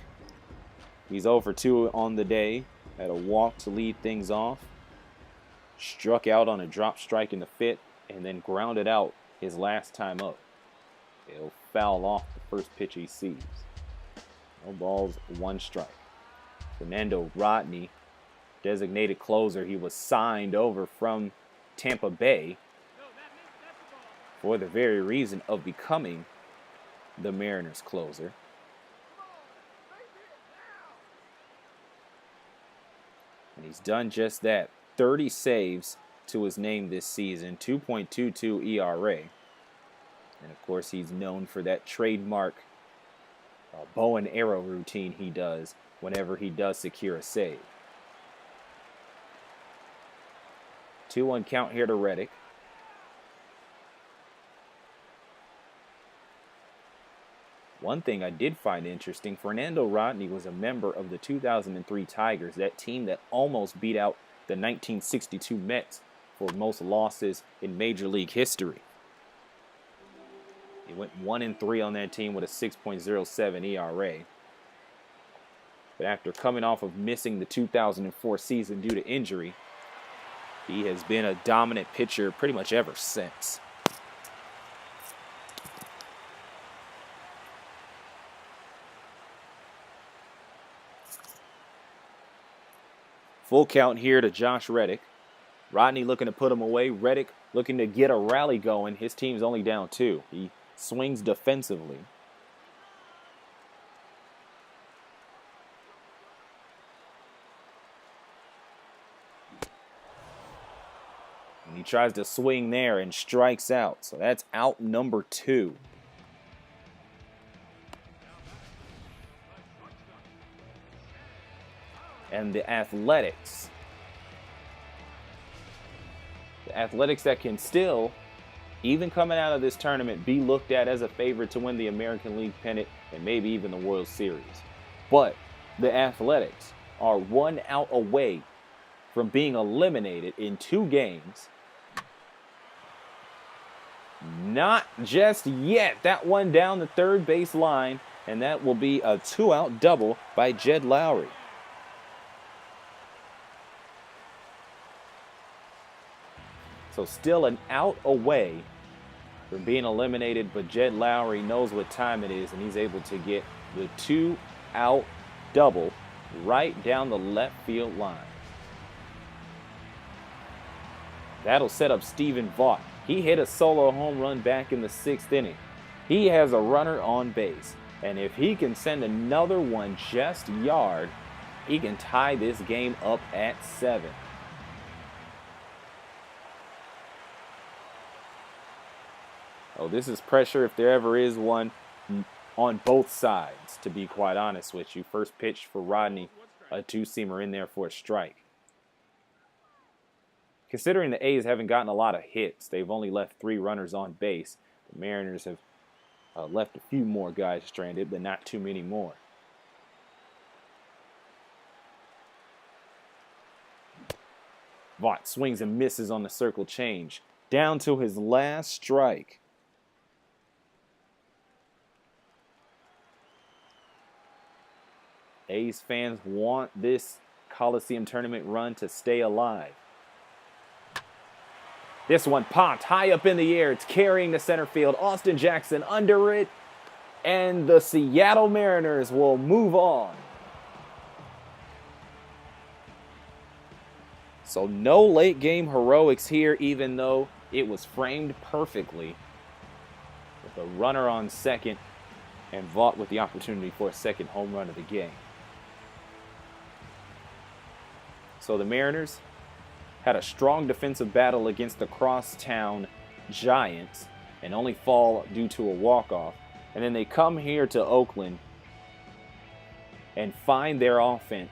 He's 0 for 2 on the day. Had a walk to lead things off. Struck out on a drop strike in the fifth, and then grounded out his last time up. It'll foul off the first pitch he sees. No balls, 1 strike. Fernando Rodney, designated closer. He was signed over from Tampa Bay for the very reason of becoming the Mariners closer. And he's done just that. 30 saves to his name this season, 2.22 ERA. And of course, he's known for that trademark bow and arrow routine he does whenever he does secure a save. 2-1 count here to Reddick. One thing I did find interesting, Fernando Rodney was a member of the 2003 Tigers, that team that almost beat out the 1962 Mets for most losses in Major League history. He went 1-3 on that team with a 6.07 ERA. But after coming off of missing the 2004 season due to injury, he has been a dominant pitcher pretty much ever since. Full count here to Josh Reddick. Rodney looking to put him away. Reddick looking to get a rally going. His team's only down 2. He swings defensively. And he tries to swing there and strikes out. So that's out number 2. And the Athletics. The Athletics that can still, even coming out of this tournament, be looked at as a favorite to win the American League pennant and maybe even the World Series. But the Athletics are 1 out away from being eliminated in 2 games. Not just yet. That one down the third base line, and that will be a 2-out double by Jed Lowry. So still an out away from being eliminated, but Jed Lowry knows what time it is, and he's able to get the 2-out double right down the left field line. That'll set up Stephen Vaught. He hit a solo home run back in the 6th inning. He has a runner on base, and if he can send another one just yard, he can tie this game up at 7. Oh, this is pressure if there ever is one on both sides, to be quite honest with you. First pitch for Rodney, a 2-seamer in there for a strike. Considering the A's haven't gotten a lot of hits, they've only left 3 runners on base. The Mariners have left a few more guys stranded, but not too many more. Vaught swings and misses on the circle change. down to his last strike. A's fans want this Coliseum tournament run to stay alive. This one popped high up in the air. It's carrying the center field. Austin Jackson under it. And the Seattle Mariners will move on. So no late game heroics here, even though it was framed perfectly. With a runner on second and Vaught with the opportunity for a second home run of the game. So the Mariners had a strong defensive battle against the crosstown Giants and only fall due to a walk-off. And then they come here to Oakland and find their offense.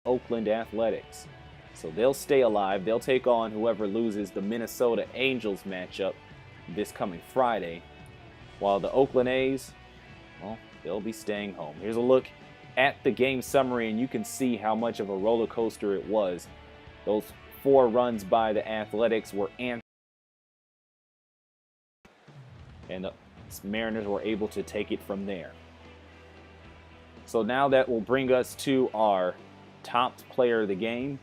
Oakland Athletics. So they'll stay alive. They'll take on whoever loses the Minnesota Angels matchup this coming Friday. While the Oakland A's, well, they'll be staying home. Here's a look at the game summary, and you can see how much of a roller coaster it was. Those 4 runs by the Athletics were answered, and the Mariners were able to take it from there. So now that will bring us to our top player of the game,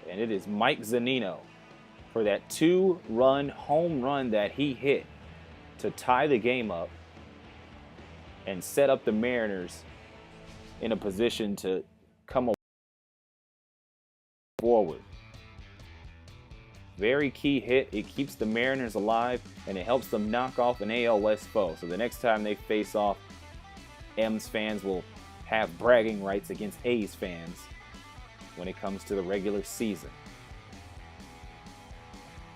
and it is Mike Zunino for that 2-run home run that he hit to tie the game up and set up the Mariners in a position to come forward. Very key hit. It keeps the Mariners alive, and it helps them knock off an AL West foe. So the next time they face off, M's fans will have bragging rights against A's fans when it comes to the regular season.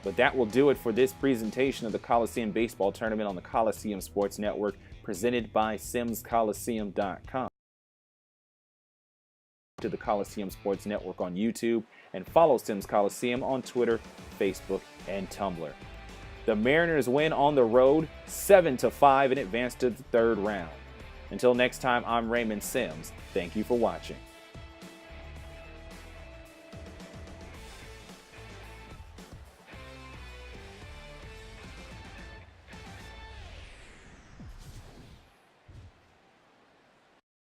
But that will do it for this presentation of the Coliseum Baseball Tournament on the Coliseum Sports Network, presented by SimsColiseum.com. To the Coliseum Sports Network on YouTube, and follow Sims Coliseum on Twitter, Facebook, and Tumblr. The Mariners win on the road 7-5 and advance to the 3rd round. Until next time, I'm Raymond Sims. Thank you for watching.